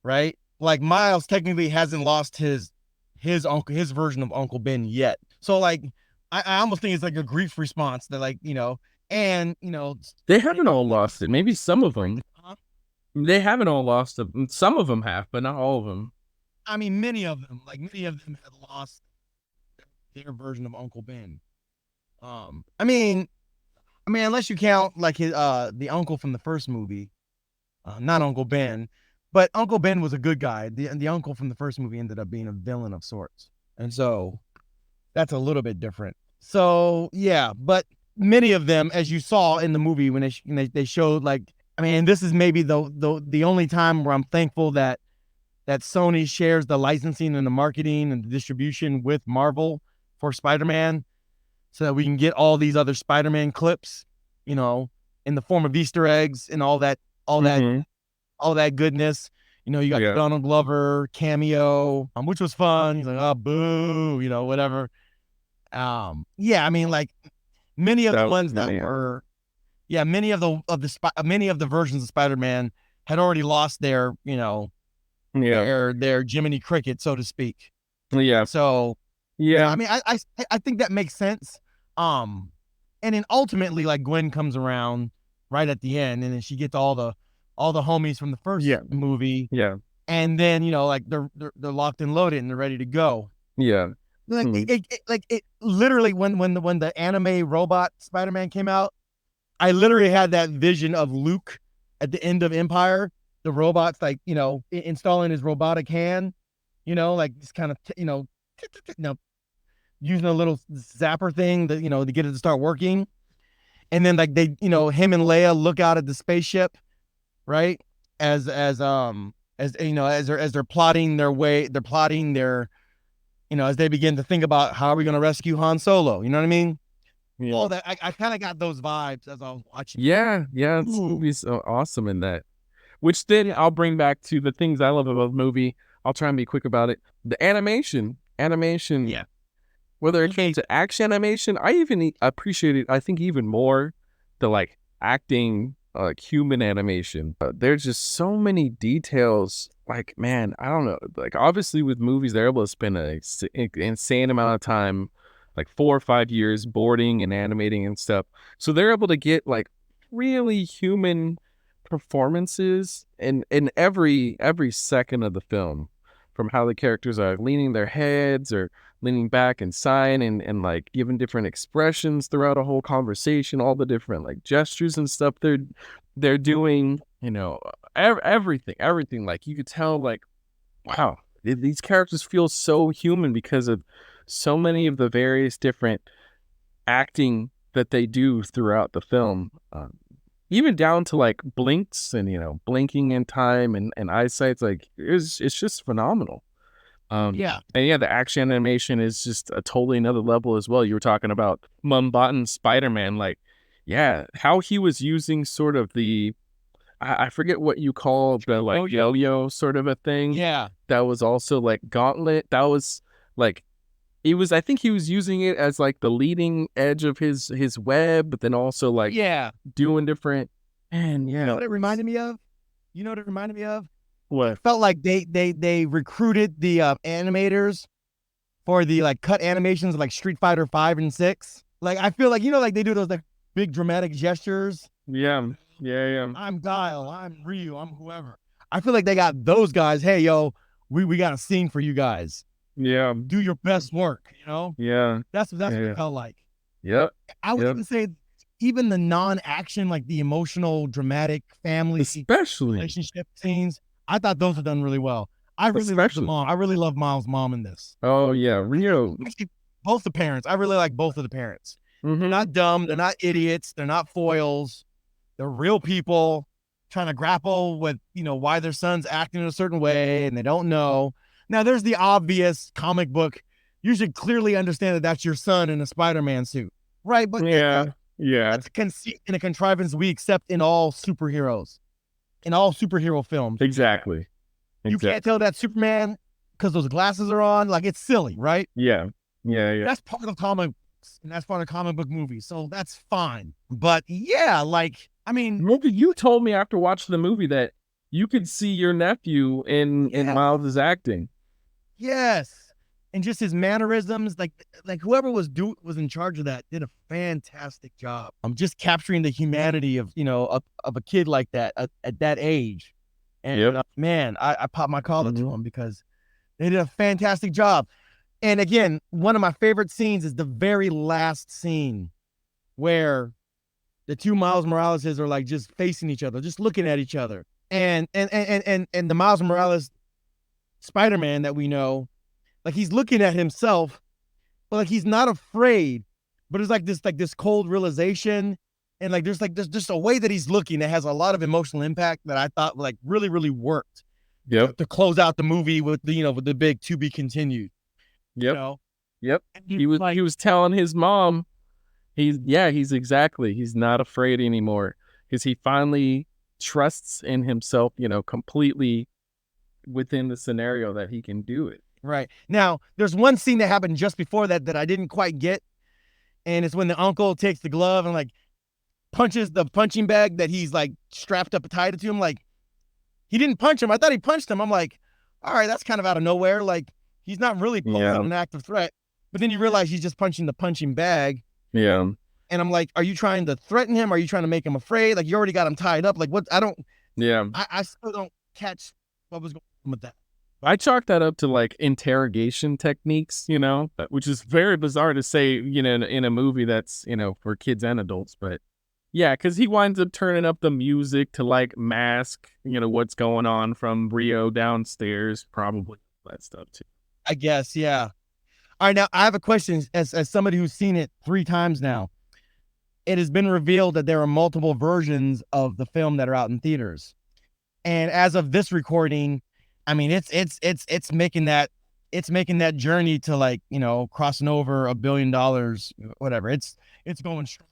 right? Like Miles technically hasn't lost his version of Uncle Ben yet. So like I almost think it's like a grief response that like, and They haven't all lost it. Maybe some of them. They haven't all lost it. Some of them have, but not all of them. I mean, many of them have lost their version of Uncle Ben. I mean, unless you count like his the uncle from the first movie, not Uncle Ben, but Uncle Ben was a good guy. The uncle from the first movie ended up being a villain of sorts, and so that's a little bit different. So yeah, but many of them, as you saw in the movie when they showed like, I mean, this is maybe the only time where I'm thankful that Sony shares the licensing and the marketing and the distribution with Marvel for Spider-Man, so that we can get all these other Spider-Man clips, in the form of Easter eggs and all that goodness. You got Donald Glover cameo, which was fun. He's like, oh, boo, whatever. Yeah, I mean, like many of the ones that were, many of the versions of Spider-Man had already lost their, their Jiminy Cricket, so to speak. Yeah. So I mean, I think that makes sense. And then ultimately, like Gwen comes around right at the end, and then she gets all the homies from the first movie. Yeah. And then like they're locked and loaded and they're ready to go. Yeah. Like it literally when the anime robot Spider-Man came out, I literally had that vision of Luke at the end of Empire, the robots like installing his robotic hand, like just kind of using a little zapper thing that to get it to start working, and then like they him and Leia look out at the spaceship, right, as they're plotting their as they begin to think about how are we going to rescue Han Solo, you know what I mean? Yeah. All that I kind of got those vibes as I was watching. Yeah, this movie's so awesome in that. Which then I'll bring back to the things I love about the movie. I'll try and be quick about it. The animation. Yeah. Whether it came to action animation, I even appreciated, I think, even more the like acting, human animation. There's just so many details. Like, man, I don't know. Like, obviously, with movies, they're able to spend an insane amount of time, like 4 or 5 years, boarding and animating and stuff. So they're able to get like really human performances in every second of the film, from how the characters are leaning their heads or leaning back and sighing and like giving different expressions throughout a whole conversation, all the different like gestures and stuff they're doing, everything. Like you could tell, like, wow, these characters feel so human because of so many of the various different acting that they do throughout the film. Even down to like blinks and blinking in time and eyesight's like it's just phenomenal. And the action animation is just a totally another level as well. You were talking about Mumbattan Spider-Man, like how he was using sort of the I forget what you call the like yo-yo sort of a thing. Yeah, that was also like gauntlet. That was like I think he was using it as like the leading edge of his web, but then also like doing different. And you know what it reminded me of? What? It felt like they recruited the animators for the like cut animations of like Street Fighter 5 and 6. Like I feel like like they do those like big dramatic gestures. Yeah. I'm Guile, I'm Ryu, I'm whoever. I feel like they got those guys. Hey, yo, we got a scene for you guys. Yeah. Do your best work, Yeah. That's what it felt like. Yep. I would even say even the non-action, like the emotional, dramatic family especially relationship scenes, I thought those were done really well. I really love the Especially. mom. I really love Miles' mom in this. Oh yeah, Rio. Actually, both the parents. I really like both of the parents. They're Mm-hmm. not dumb. They're not idiots. They're not foils. They're real people trying to grapple with, why their son's acting in a certain way and they don't know. Now, there's the obvious comic book. You should clearly understand that that's your son in a Spider-Man suit, right? But Yeah, yeah, that's a conceit and a contrivance we accept in all superheroes, in all superhero films. exactly. You can't tell that's Superman because those glasses are on. Like, it's silly, right? Yeah, yeah. That's part of comic books, and that's part of comic book movies. So that's fine. But yeah, like, I mean, Maybe you told me after watching the movie that you could see your nephew in Yeah. Miles' acting. yes. And just his mannerisms, like whoever was in charge of that did a fantastic job. I'm just capturing the humanity of a kid like that at that age. And Yep. Man, I popped my collar to Mhm. him because they did a fantastic job. And again, one of my favorite scenes is the very last scene where the two Miles Moraleses are like just facing each other, just looking at each other. And the Miles Morales Spider-Man that we know, like he's looking at himself, but like he's not afraid. But it's like this cold realization. And like there's just a way that he's looking that has a lot of emotional impact that I thought like really, really worked. Yep. To close out the movie with the big to be continued. Yep. You know? Yep. And He was telling his mom, he's not afraid anymore because he finally trusts in himself, completely within the scenario that he can do it. Right. Now, there's one scene that happened just before that I didn't quite get. And it's when the uncle takes the glove and like punches the punching bag that he's like strapped up tied to him. Like, he didn't punch him. I thought he punched him. I'm like, all right, that's kind of out of nowhere. Like, he's not really posing an active threat. But then you realize he's just punching the punching bag. Yeah. And I'm like, are you trying to threaten him? Are you trying to make him afraid? Like, you already got him tied up. Like, what? I still don't catch what was going on with that. I chalk that up to like interrogation techniques, which is very bizarre to say, in a movie that's, for kids and adults. But yeah, because he winds up turning up the music to like mask, what's going on from Rio downstairs, probably that stuff too. I guess, yeah. All right, now I have a question as somebody who's seen it 3 times now. It has been revealed that there are multiple versions of the film that are out in theaters. And as of this recording, I mean, it's making that journey to like, crossing over $1 billion, whatever. It's going strong.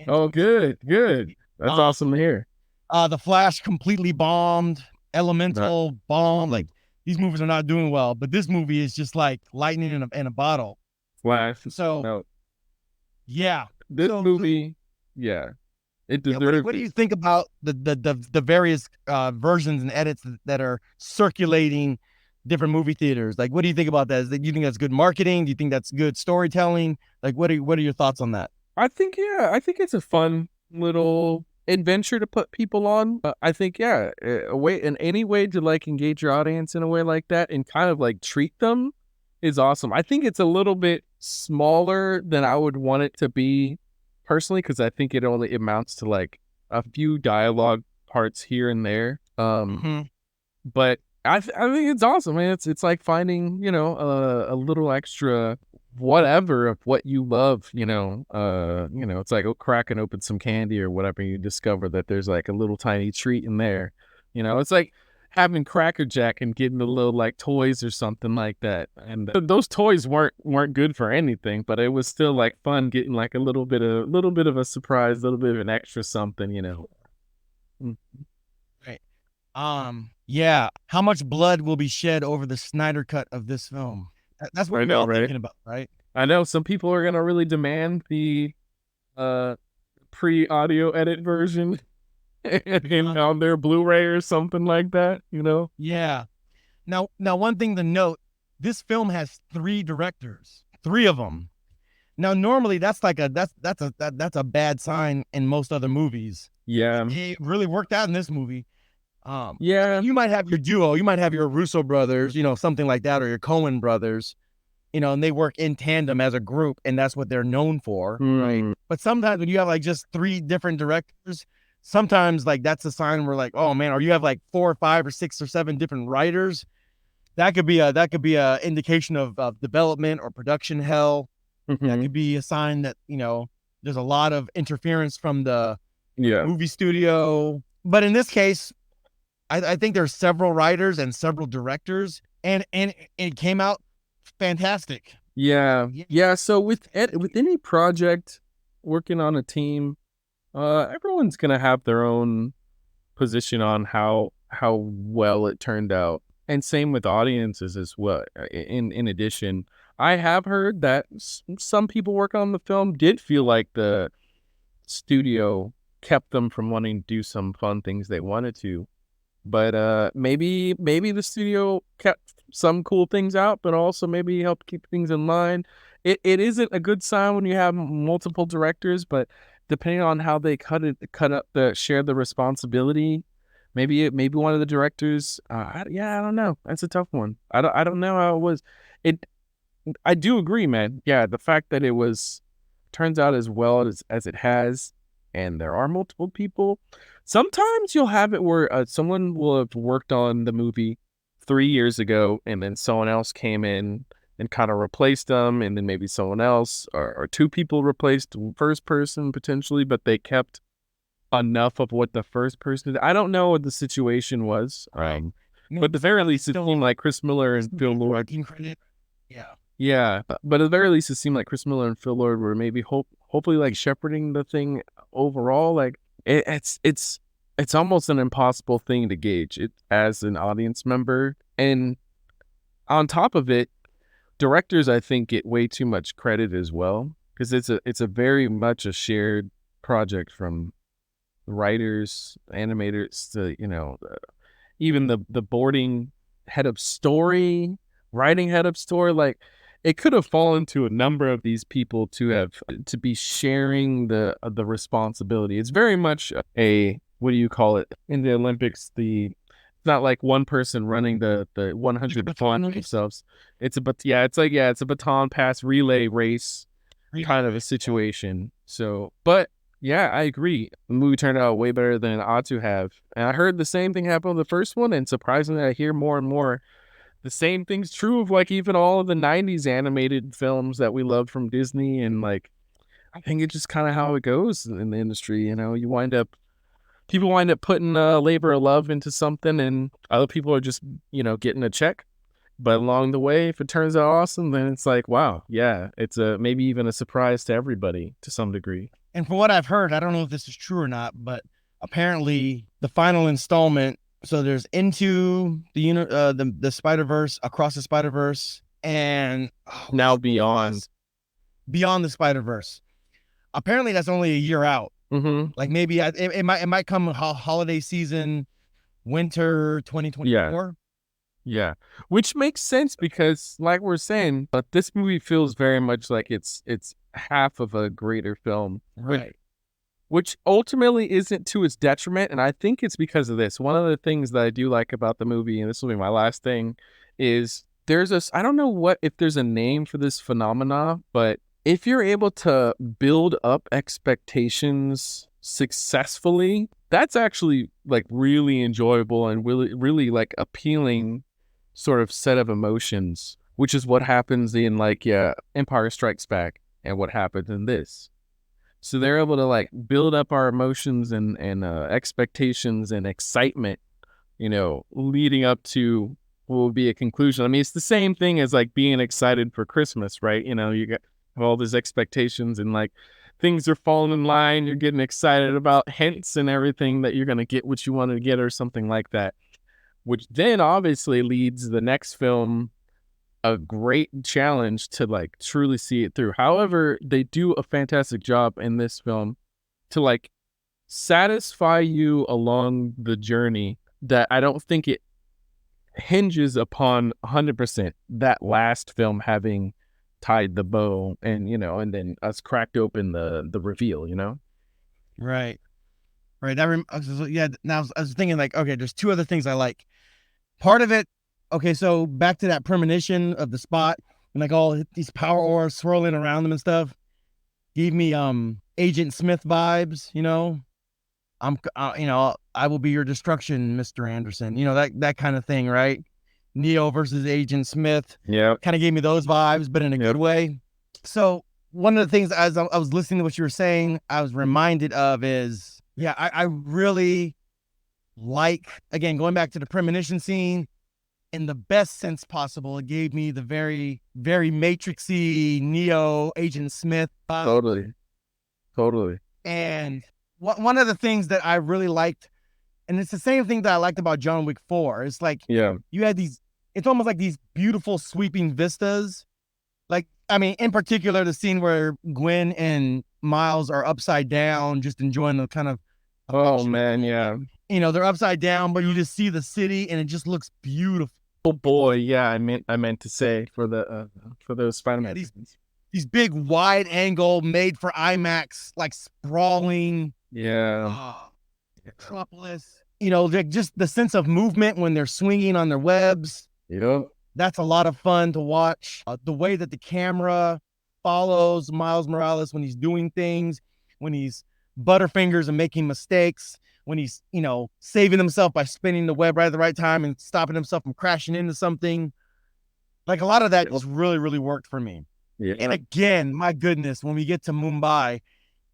Oh, good. That's awesome to hear. The Flash completely bombed. Elemental bomb. Like, these movies are not doing well, but this movie is just like lightning in a bottle. Flash. So, yeah. This movie, yeah. It deserves. What do you think about the various versions and edits that are circulating different movie theaters? Like, what do you think about that? Do you think that's good marketing? Do you think that's good storytelling? Like, what are your thoughts on that? I think it's a fun little adventure to put people on. I think, any way to like engage your audience in a way like that and kind of like treat them is awesome. I think it's a little bit smaller than I would want it to be personally, because I think it only amounts to like a few dialogue parts here and there. But I think it's awesome, man. It's like finding, a little extra whatever of what you love, it's like cracking open some candy or whatever, you discover that there's like a little tiny treat in there. It's like having Cracker Jack and getting the little like toys or something like that. And those toys weren't good for anything, but it was still like fun getting like a little bit of a surprise, a little bit of an extra something, Right. Yeah. How much blood will be shed over the Snyder cut of this film? That's what we're all thinking about, right? I know some people are gonna really demand the pre-audio edit version on their Blu-ray or something like that, Yeah. Now, one thing to note: this film has 3 directors, 3 of them. Now, normally that's like that's a bad sign in most other movies. Yeah, it really worked out in this movie. Yeah, you might have your duo, you might have your Russo brothers, something like that, or your Coen brothers, and they work in tandem as a group, and that's what they're known for, right? But sometimes when you have like just 3 different directors, sometimes like that's a sign where like, oh man, or you have like 4 or 5 or 6 or 7 different writers, That could be a indication of development or production hell. That Mhm. could be a sign that, there's a lot of interference from the Yeah. movie studio. But in this case, I think there's several writers and several directors, and it came out fantastic. Yeah. Yeah. Yeah. So with any project working on a team, everyone's gonna have their own position on how well it turned out. And same with audiences as well. In addition, I have heard that some people working on the film did feel like the studio kept them from wanting to do some fun things they wanted to. But maybe the studio kept some cool things out, but also maybe helped keep things in line. It isn't a good sign when you have multiple directors, but depending on how they cut up the share the responsibility, maybe one of the directors. I don't know. That's a tough one. I don't know how it was. It I do agree, man. Yeah, the fact that it was turns out as well as it has, and there are multiple people. Sometimes you'll have it where someone will have worked on the movie 3 years ago, and then someone else came in and kind of replaced them, and then maybe someone else or two people replaced the first person potentially, but they kept enough of what the first person did. I don't know what the situation was, Right. but at the very least, it Still seemed like Chris Miller and Phil Lord. writing credit. Yeah. Yeah, but at the very least, it seemed like Chris Miller and Phil Lord were maybe hopefully like shepherding the thing overall. Like it's almost an impossible thing to gauge it as an audience member. And on top of it, directors I think get way too much credit as well because it's a very much a shared project from writers, animators to even the boarding head of story, writing head of story, like it could have fallen to a number of these people to be sharing the responsibility. It's very much a what do you call it in the Olympics? It's not like one person running the 100 baton themselves. It's a baton pass relay race kind of a situation. So, but yeah, I agree. The movie turned out way better than it ought to have. And I heard the same thing happen with the first one, and surprisingly, I hear more and more the same thing's true of like even all of the 90s animated films that we loved from Disney. And like, I think it's just kind of how it goes in the industry. People wind up putting labor of love into something, and other people are just, getting a check. But along the way, if it turns out awesome, then it's like, wow, yeah, it's maybe even a surprise to everybody to some degree. And from what I've heard, I don't know if this is true or not, but apparently the final installment. So there's Into the Spider Verse, Across the Spider Verse, and Now Beyond. Beyond the Spider Verse. Apparently that's only a year out. Mm-hmm. Like maybe it might come holiday season, winter 2024. Yeah, which makes sense because, like we're saying, but this movie feels very much like it's half of a greater film, Right. which ultimately isn't to its detriment. And I think it's because of this. One of the things that I do like about the movie, and this will be my last thing, is I don't know if there's a name for this phenomena, but if you're able to build up expectations successfully, that's actually like really enjoyable and really, really like appealing sort of set of emotions, which is what happens in Empire Strikes Back and what happens in this. So they're able to like build up our emotions and expectations and excitement, leading up to what will be a conclusion. I mean, it's the same thing as like being excited for Christmas, right? You got all these expectations and like things are falling in line. You're getting excited about hints and everything that you're going to get what you want to get or something like that, which then obviously leads the next film a great challenge to like truly see it through. However, they do a fantastic job in this film to like satisfy you along the journey that I don't think it hinges upon 100% that last film having tied the bow and then us cracked open the reveal, Right. Yeah. Now I was thinking like, okay, there's two other things I like. Part of it, okay, so back to that premonition of the spot and like all these power auras swirling around them and stuff, gave me Agent Smith vibes. I will be your destruction, Mr. Anderson. That kind of thing, right? Neo versus Agent Smith. Yeah. Kind of gave me those vibes, but in a good way. So one of the things as I was listening to what you were saying, I was reminded of is, yeah, I really like, again, going back to the premonition scene in the best sense possible. It gave me the very, very Matrixy Neo Agent Smith vibe. Totally. And one of the things that I really liked, and it's the same thing that I liked about John Wick 4. It's like, Yeah. you had these, it's almost like these beautiful sweeping vistas. Like, I mean, in particular, the scene where Gwen and Miles are upside down, just enjoying the kind of, Oh man, yeah. you know, they're upside down, but you just see the city and it just looks beautiful. Oh boy, yeah. I meant to say for those Spider-Man. Yeah, these big wide angle made for IMAX, like sprawling. Yeah. Metropolis. You know, just the sense of movement when they're swinging on their webs. Yep. That's a lot of fun to watch. The way that the camera follows Miles Morales when he's doing things, when he's butterfingers and making mistakes, when he's, you know, saving himself by spinning the web right at the right time and stopping himself from crashing into something. Like, a lot of that just really, really worked for me. Yeah. And again, my goodness, when we get to Mumbai,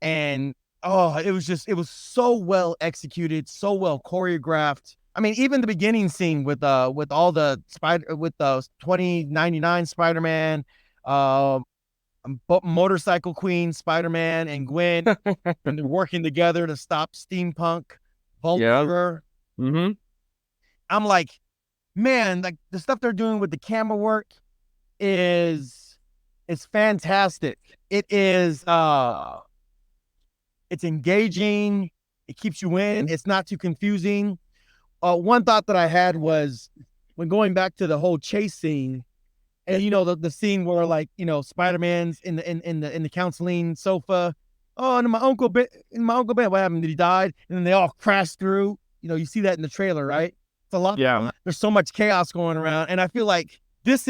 and it was so well executed, so well choreographed. I mean, even the beginning scene with all the 2099 Spider-Man, Motorcycle Queen, Spider-Man, and Gwen, and they're working together to stop Steampunk Vulture. Yeah. Mm-hmm. I'm like, man, like the stuff they're doing with the camera work is fantastic. It is it's engaging. It keeps you in. It's not too confusing. One thought that I had was when going back to the whole chase scene, and you know the scene where, like, you know, Spider-Man's in the counseling sofa. Oh, and my uncle Ben, what happened? Did he die? And then they all crash through. You know, you see that in the trailer, right? It's a lot. Yeah. There's so much chaos going around, and I feel like this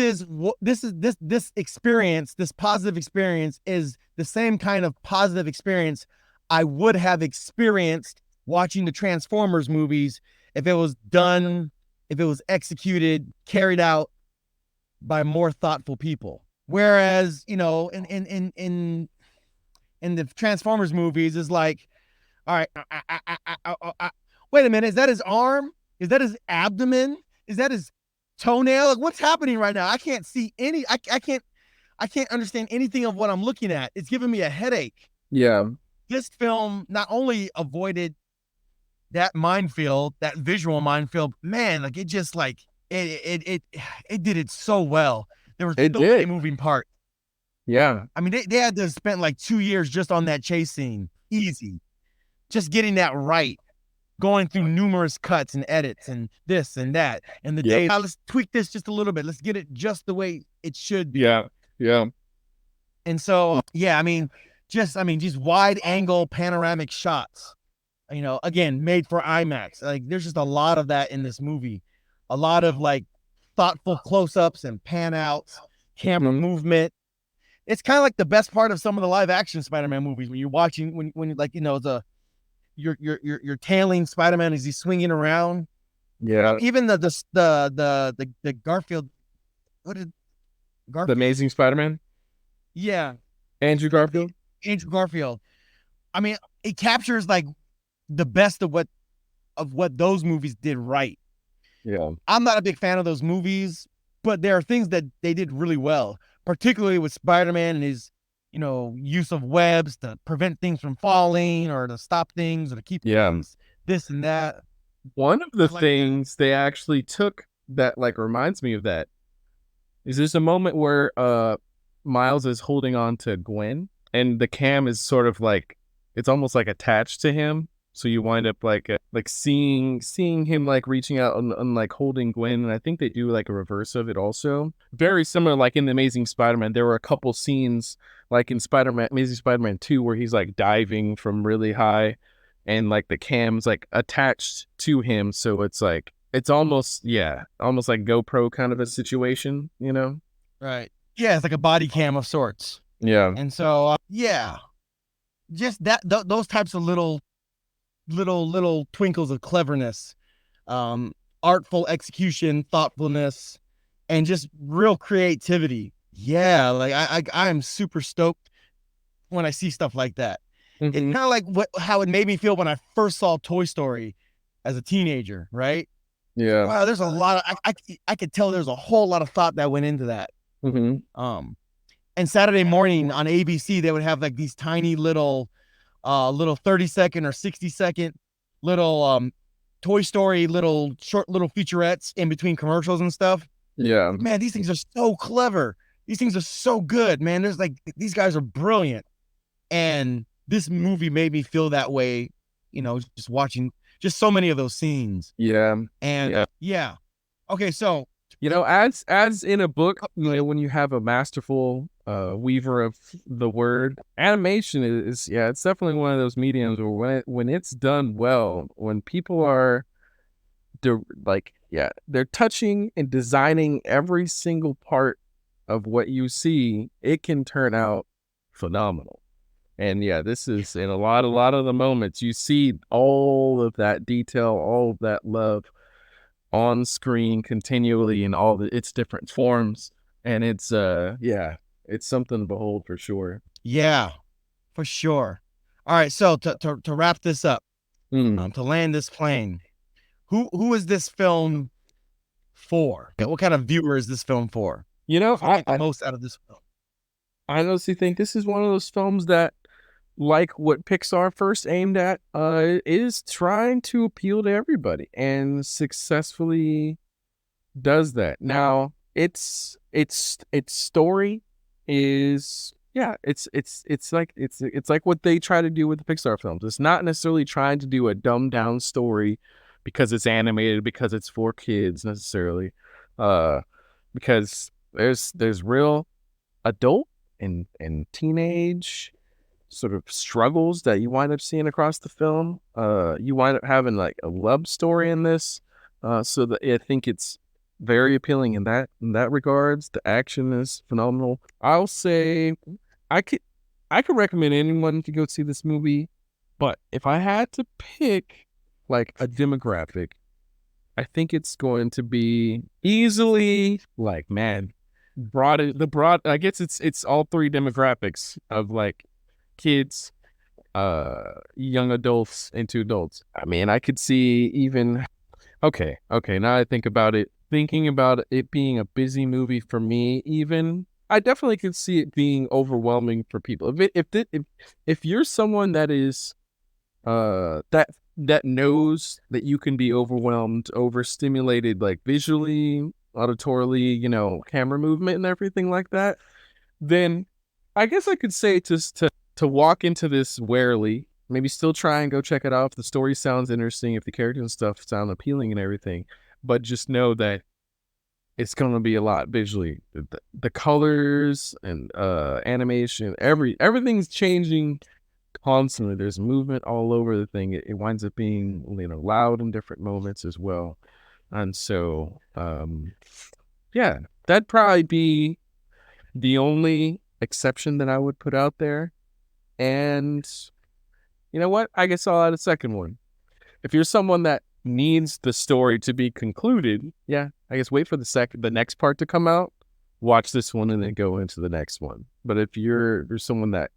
experience, this positive experience, is the same kind of positive experience I would have experienced watching the Transformers movies if it was executed, carried out by more thoughtful people. Whereas, you know, in the Transformers movies is like, all right, wait a minute, is that his arm? Is that his abdomen? Is that his toenail? Like, what's happening right now? I can't see any. I can't understand anything of what I'm looking at. It's giving me a headache. Yeah. This film not only avoided that minefield, that visual minefield, man, like it just like it did it so well. There were so many moving parts. Yeah. I mean, they had to spend like 2 years just on that chase scene. Easy. Just getting that right. Going through numerous cuts and edits and this and that. And the day, let's tweak this just a little bit. Let's get it just the way it should be. Yeah. Yeah. And so, yeah, I mean, just wide angle panoramic shots, you know, again, made for IMAX. Like, there's just a lot of that in this movie. A lot of like thoughtful close-ups and pan outs, camera movement. It's kind of like the best part of some of the live action Spider-Man movies when you're watching, when like, you know, you're tailing Spider-Man as he's swinging around. Yeah. Even the Garfield, Garfield? The Amazing Spider-Man? Yeah. Andrew Garfield? Andrew Garfield. I mean, it captures like the best of what those movies did right. Yeah. I'm not a big fan of those movies, but there are things that they did really well, particularly with Spider-Man and his, you know, use of webs to prevent things from falling or to stop things or to keep things, this and that. One of the things they actually took that like reminds me of that is there's a moment where Miles is holding on to Gwen and the cam is sort of like, it's almost like attached to him. So you wind up like seeing him like reaching out and like holding Gwen. And I think they do like a reverse of it also. Very similar, like in The Amazing Spider-Man, there were a couple scenes like in Amazing Spider-Man 2 where he's like diving from really high and like the cam's like attached to him. So it's like, it's almost like GoPro kind of a situation, you know? Right. Yeah, it's like a body cam of sorts. Yeah. And so, just those types of little twinkles of cleverness, artful execution, thoughtfulness. and just real creativity. Yeah, like I am super stoked when I see stuff like that. It's Hmm. kind of like how it made me feel when I first saw Toy Story as a teenager, right? Yeah. Wow, there's a lot of I could tell there's a whole lot of thought that went into that. Hmm. Um, and Saturday morning on ABC, they would have like these tiny little 30-second or 60-second little Toy Story little short little featurettes in between commercials and stuff. Yeah. Man, these things are so clever. These things are so good, man. There's like these guys are brilliant. And this movie made me feel that way, just watching just so many of those scenes. Yeah. And Yeah. yeah. Okay, so As in a book, when you have a masterful weaver of the word, animation is yeah, it's definitely one of those mediums where when it's done well, when people are they're touching and designing every single part of what you see, it can turn out phenomenal. And yeah, this is in a lot of the moments you see all of that detail, all of that love on screen continually in all its different forms. And it's yeah, it's something to behold for sure. yeah, for sure. All right, so to wrap this up, Mm. to land this plane, who is this film for? Okay, what kind of viewer is this film for? You know, Who's gonna get the most out of this film? I honestly think this is one of those films that, like what Pixar first aimed at, is trying to appeal to everybody and successfully does that. Now, its story is yeah, it's like what they try to do with the Pixar films. It's not necessarily trying to do a dumbed down story because it's animated, because it's for kids necessarily. Uh because there's real adult and teenage sort of struggles that you wind up seeing across the film. You wind up having like a love story in this. So that I think it's very appealing in that regards. The action is phenomenal. I'll say I could I could recommend anyone to go see this movie, but if I had to pick like a demographic, I think it's going to be easily like man, broad I guess it's all three demographics of like kids, young adults into adults. I mean, I could see even okay, now I think about it, thinking about it being a busy movie for me, even I definitely could see it being overwhelming for people. If you're someone that is that knows that you can be overwhelmed, overstimulated, like visually, auditorily, camera movement and everything like that, then I guess I could say to walk into this warily, maybe still try and go check it out if the story sounds interesting, if the characters and stuff sound appealing and everything, but just know that it's going to be a lot visually. The colors and animation, everything's changing constantly. There's movement all over the thing. It winds up being loud in different moments as well, and so yeah, that'd probably be the only exception that I would put out there. And you know what? I guess I'll add a second one. If you're someone that needs the story to be concluded, yeah, I guess wait for the next part to come out, watch this one, and then go into the next one. But if you're someone that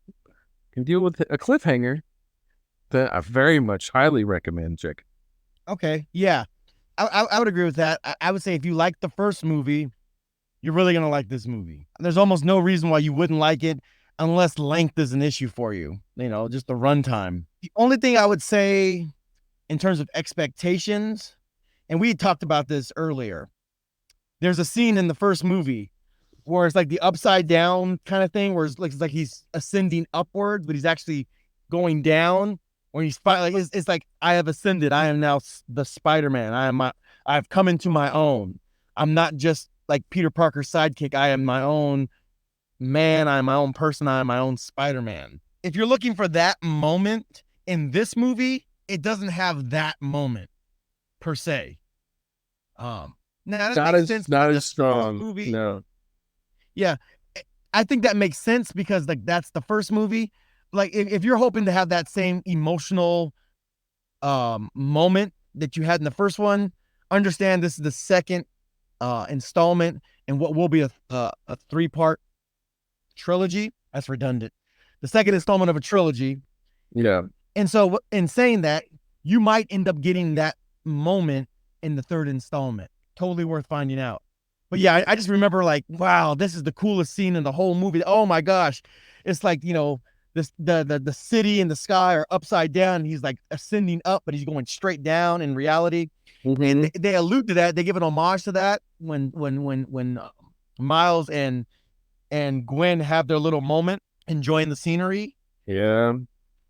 can deal with a cliffhanger, then I very much highly recommend check. Okay, yeah, I would agree with that. I would say if you like the first movie, you're really gonna like this movie. There's almost no reason why you wouldn't like it unless length is an issue for you. Just the runtime. The only thing I would say in terms of expectations, and we talked about this earlier. There's a scene in the first movie where it's like the upside down kind of thing, where it's like he's ascending upwards, but he's actually going down. When he's like it's like I have ascended. I am now the Spider-Man. I've come into my own. I'm not just like Peter Parker's sidekick. I am my own man. I'm my own person. I'm my own Spider-Man. If you're looking for that moment in this movie, it doesn't have that moment per se. Now that Not makes as sense. not for as the strong. movie. No. Yeah, I think that makes sense because like that's the first movie. Like if you're hoping to have that same emotional moment that you had in the first one, understand this is the second installment, in what will be a 3-part trilogy. That's redundant. The second installment of a trilogy. Yeah. And so, in saying that, you might end up getting that moment in the third installment. Totally worth finding out. But yeah, I just remember like, wow, this is the coolest scene in the whole movie. Oh my gosh, it's like, you know, this the city and the sky are upside down. And he's like ascending up, but he's going straight down in reality. Mm-hmm. And they allude to that. They give an homage to that when Miles and Gwen have their little moment enjoying the scenery. Yeah.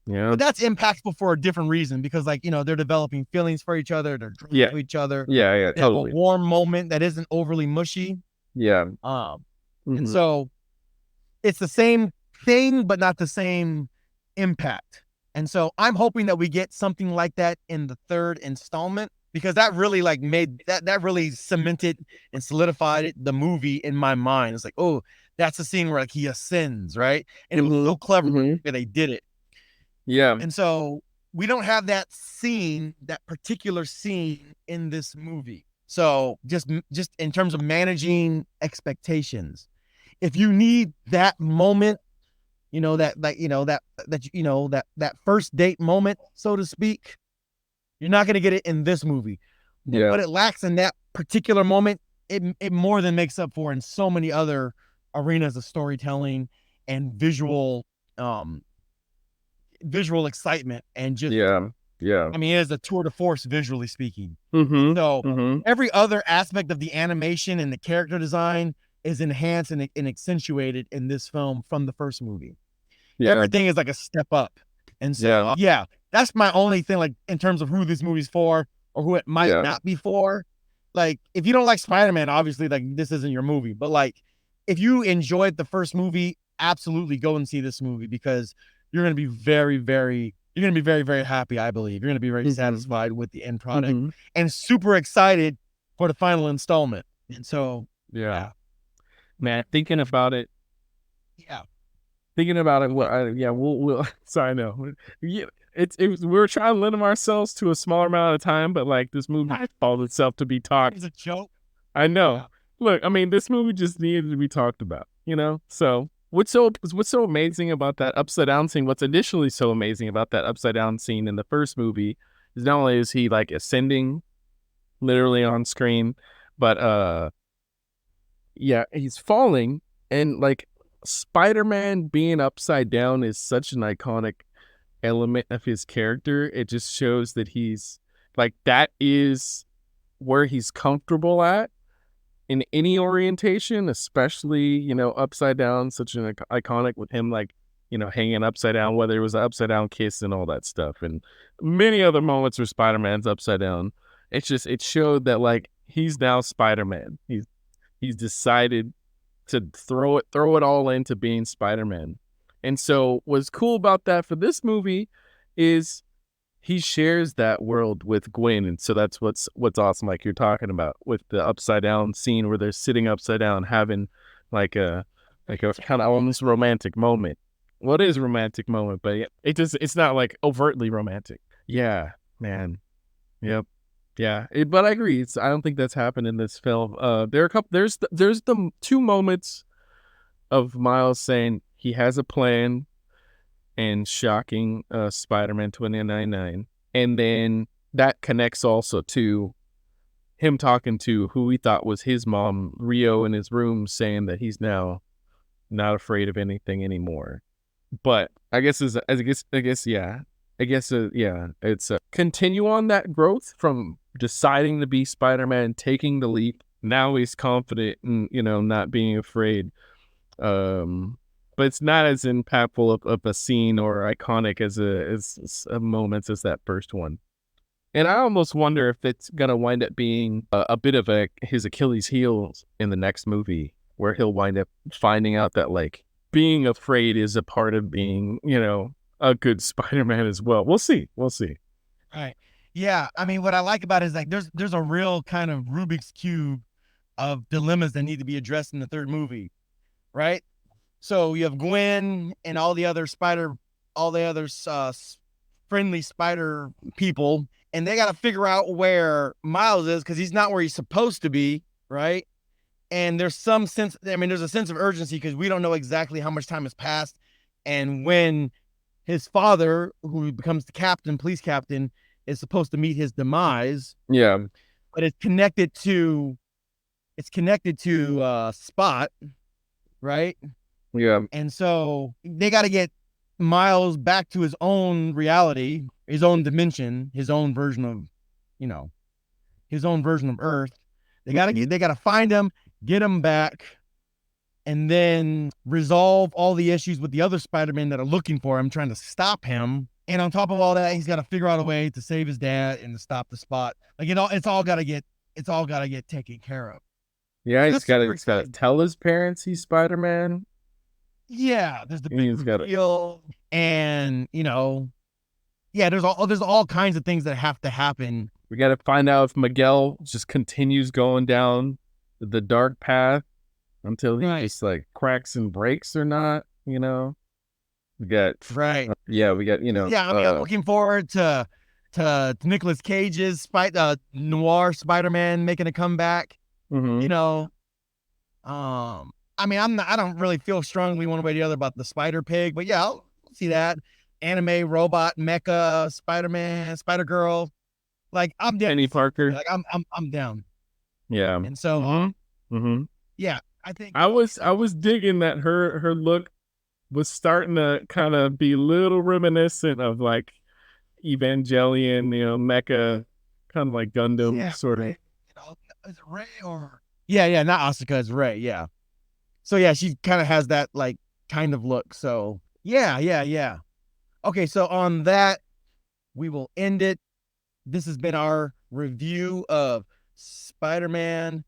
Yeah. But that's impactful for a different reason because, like, you know, they're developing feelings for each other. They're drawn to each other. Yeah. Yeah. They have Totally. a warm moment that isn't overly mushy. Yeah. And so it's the same thing, but not the same impact. And so I'm hoping that we get something like that in the third installment because that really like made that really cemented and solidified the movie in my mind. It's like, oh, that's the scene where like he ascends, right? And it was so clever that they did it. Yeah. And so we don't have that scene, that particular scene in this movie. So just in terms of managing expectations, if you need that moment, you know, that first date moment, so to speak, you're not going to get it in this movie. Yeah. But it lacks in that particular moment. It more than makes up for in so many other arenas of storytelling and visual excitement and just I mean, it is a tour de force visually speaking. So every other aspect of the animation and the character design is enhanced and accentuated in this film from the first movie. Yeah. Everything is like a step up. And so yeah, that's my only thing, like in terms of who this movie's for or who it might not be for. Like, if you don't like Spider-Man, obviously like this isn't your movie. But like if you enjoyed the first movie, absolutely go and see this movie because you're gonna be very, very happy, I believe. You're gonna be very satisfied with the end product and super excited for the final installment. And so man, thinking about it. We'll sorry, no. Yeah, we were trying to limit ourselves to a smaller amount of time, but like this movie followed itself to be talked. It's a joke. I know. Yeah. Look, I mean, this movie just needed to be talked about, you know? So what's so amazing about that upside down scene? What's initially so amazing about that upside down scene in the first movie is not only is he like ascending literally on screen, but he's falling, and like Spider-Man being upside down is such an iconic element of his character. It just shows that he's like, that is where he's comfortable at in any orientation, especially, you know, upside down, such an iconic with him, like, you know, hanging upside down, whether it was an upside down kiss and all that stuff, and many other moments where Spider-Man's upside down. It's just, it showed that like he's now Spider-Man. He's decided to throw it all into being Spider-Man. And so what's cool about that for this movie is he shares that world with Gwen. And so that's what's awesome, like you're talking about, with the upside down scene where they're sitting upside down having like a kind of almost romantic moment. What is a romantic moment? But it's not like overtly romantic. Yeah, man. Yep. Yeah, but I agree. I don't think that's happened in this film. There are a couple. There's the two moments of Miles saying he has a plan and shocking Spider-Man 2099, and then that connects also to him talking to who he thought was his mom, Rio, in his room, saying that he's now not afraid of anything anymore. But I guess it's continue on that growth from deciding to be Spider-Man, taking the leap. Now he's confident and, you know, not being afraid. But it's not as impactful of a scene or iconic as a moment as that first one. And I almost wonder if it's gonna wind up being a bit of his Achilles heel in the next movie, where he'll wind up finding out that like being afraid is a part of being, you know, a good Spider-Man as well. We'll see. Right. Yeah. I mean, what I like about it is like there's a real kind of Rubik's Cube of dilemmas that need to be addressed in the third movie. Right. So you have Gwen and all the other friendly spider people, and they got to figure out where Miles is because he's not where he's supposed to be. Right. And there's some sense, I mean, there's a sense of urgency because we don't know exactly how much time has passed. And when his father, who becomes the captain, police captain, is supposed to meet his demise. Yeah. But it's connected to Spot, right? Yeah. And so they got to get Miles back to his own reality, his own dimension, his own version of, his own version of Earth. They got to find him, get him back, and then resolve all the issues with the other Spider-Men that are looking for him, trying to stop him. And on top of all that, he's got to figure out a way to save his dad and to stop the Spot. Like, it's all got to get taken care of. Yeah, he's got to tell his parents he's Spider-Man. Yeah, there's the big reveal, and there's all kinds of things that have to happen. We got to find out if Miguel just continues going down the dark path until he just like cracks and breaks or not. We got we got I'm looking forward to Nicolas Cage's noir Spider-Man making a comeback. Mm-hmm. I mean, I don't really feel strongly one way or the other about the Spider Pig, but yeah, I'll see that. Anime, robot, mecha, Spider-Man, Spider-Girl. Like, I'm down. Penny Parker. Like, I'm down. Yeah. And so, yeah, I think I was digging that her look was starting to kind of be a little reminiscent of like Evangelion, mecha, kind of like Gundam sort of. Is it Rey or? Yeah, not Asuka, it's Rey, yeah. So yeah, she kind of has that like kind of look. So yeah. Okay, so on that, we will end it. This has been our review of Spider-Man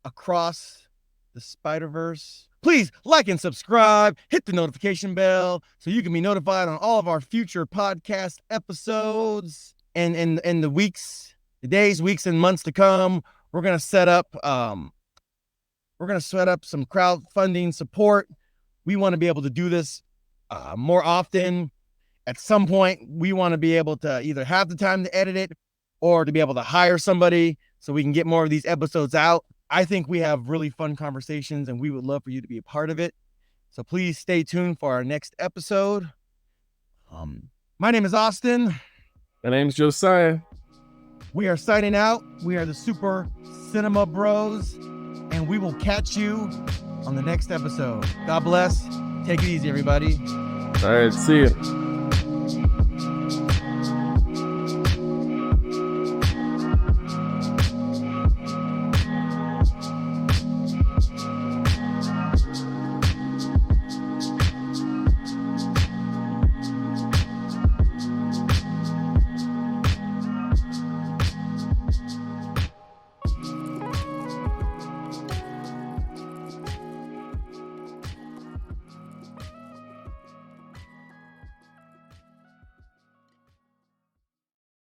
Across the Spider-Verse. Please like and subscribe, hit the notification bell so you can be notified on all of our future podcast episodes. And in the days, weeks, and months to come, we're gonna set up some crowdfunding support. We want to be able to do this more often. At some point, we want to be able to either have the time to edit it or to be able to hire somebody so we can get more of these episodes out. I think we have really fun conversations and we would love for you to be a part of it. So please stay tuned for our next episode. My name is Austin. My name's Josiah. We are signing out. We are the Super Cinema Bros, and we will catch you on the next episode. God bless. Take it easy, everybody. All right, see you.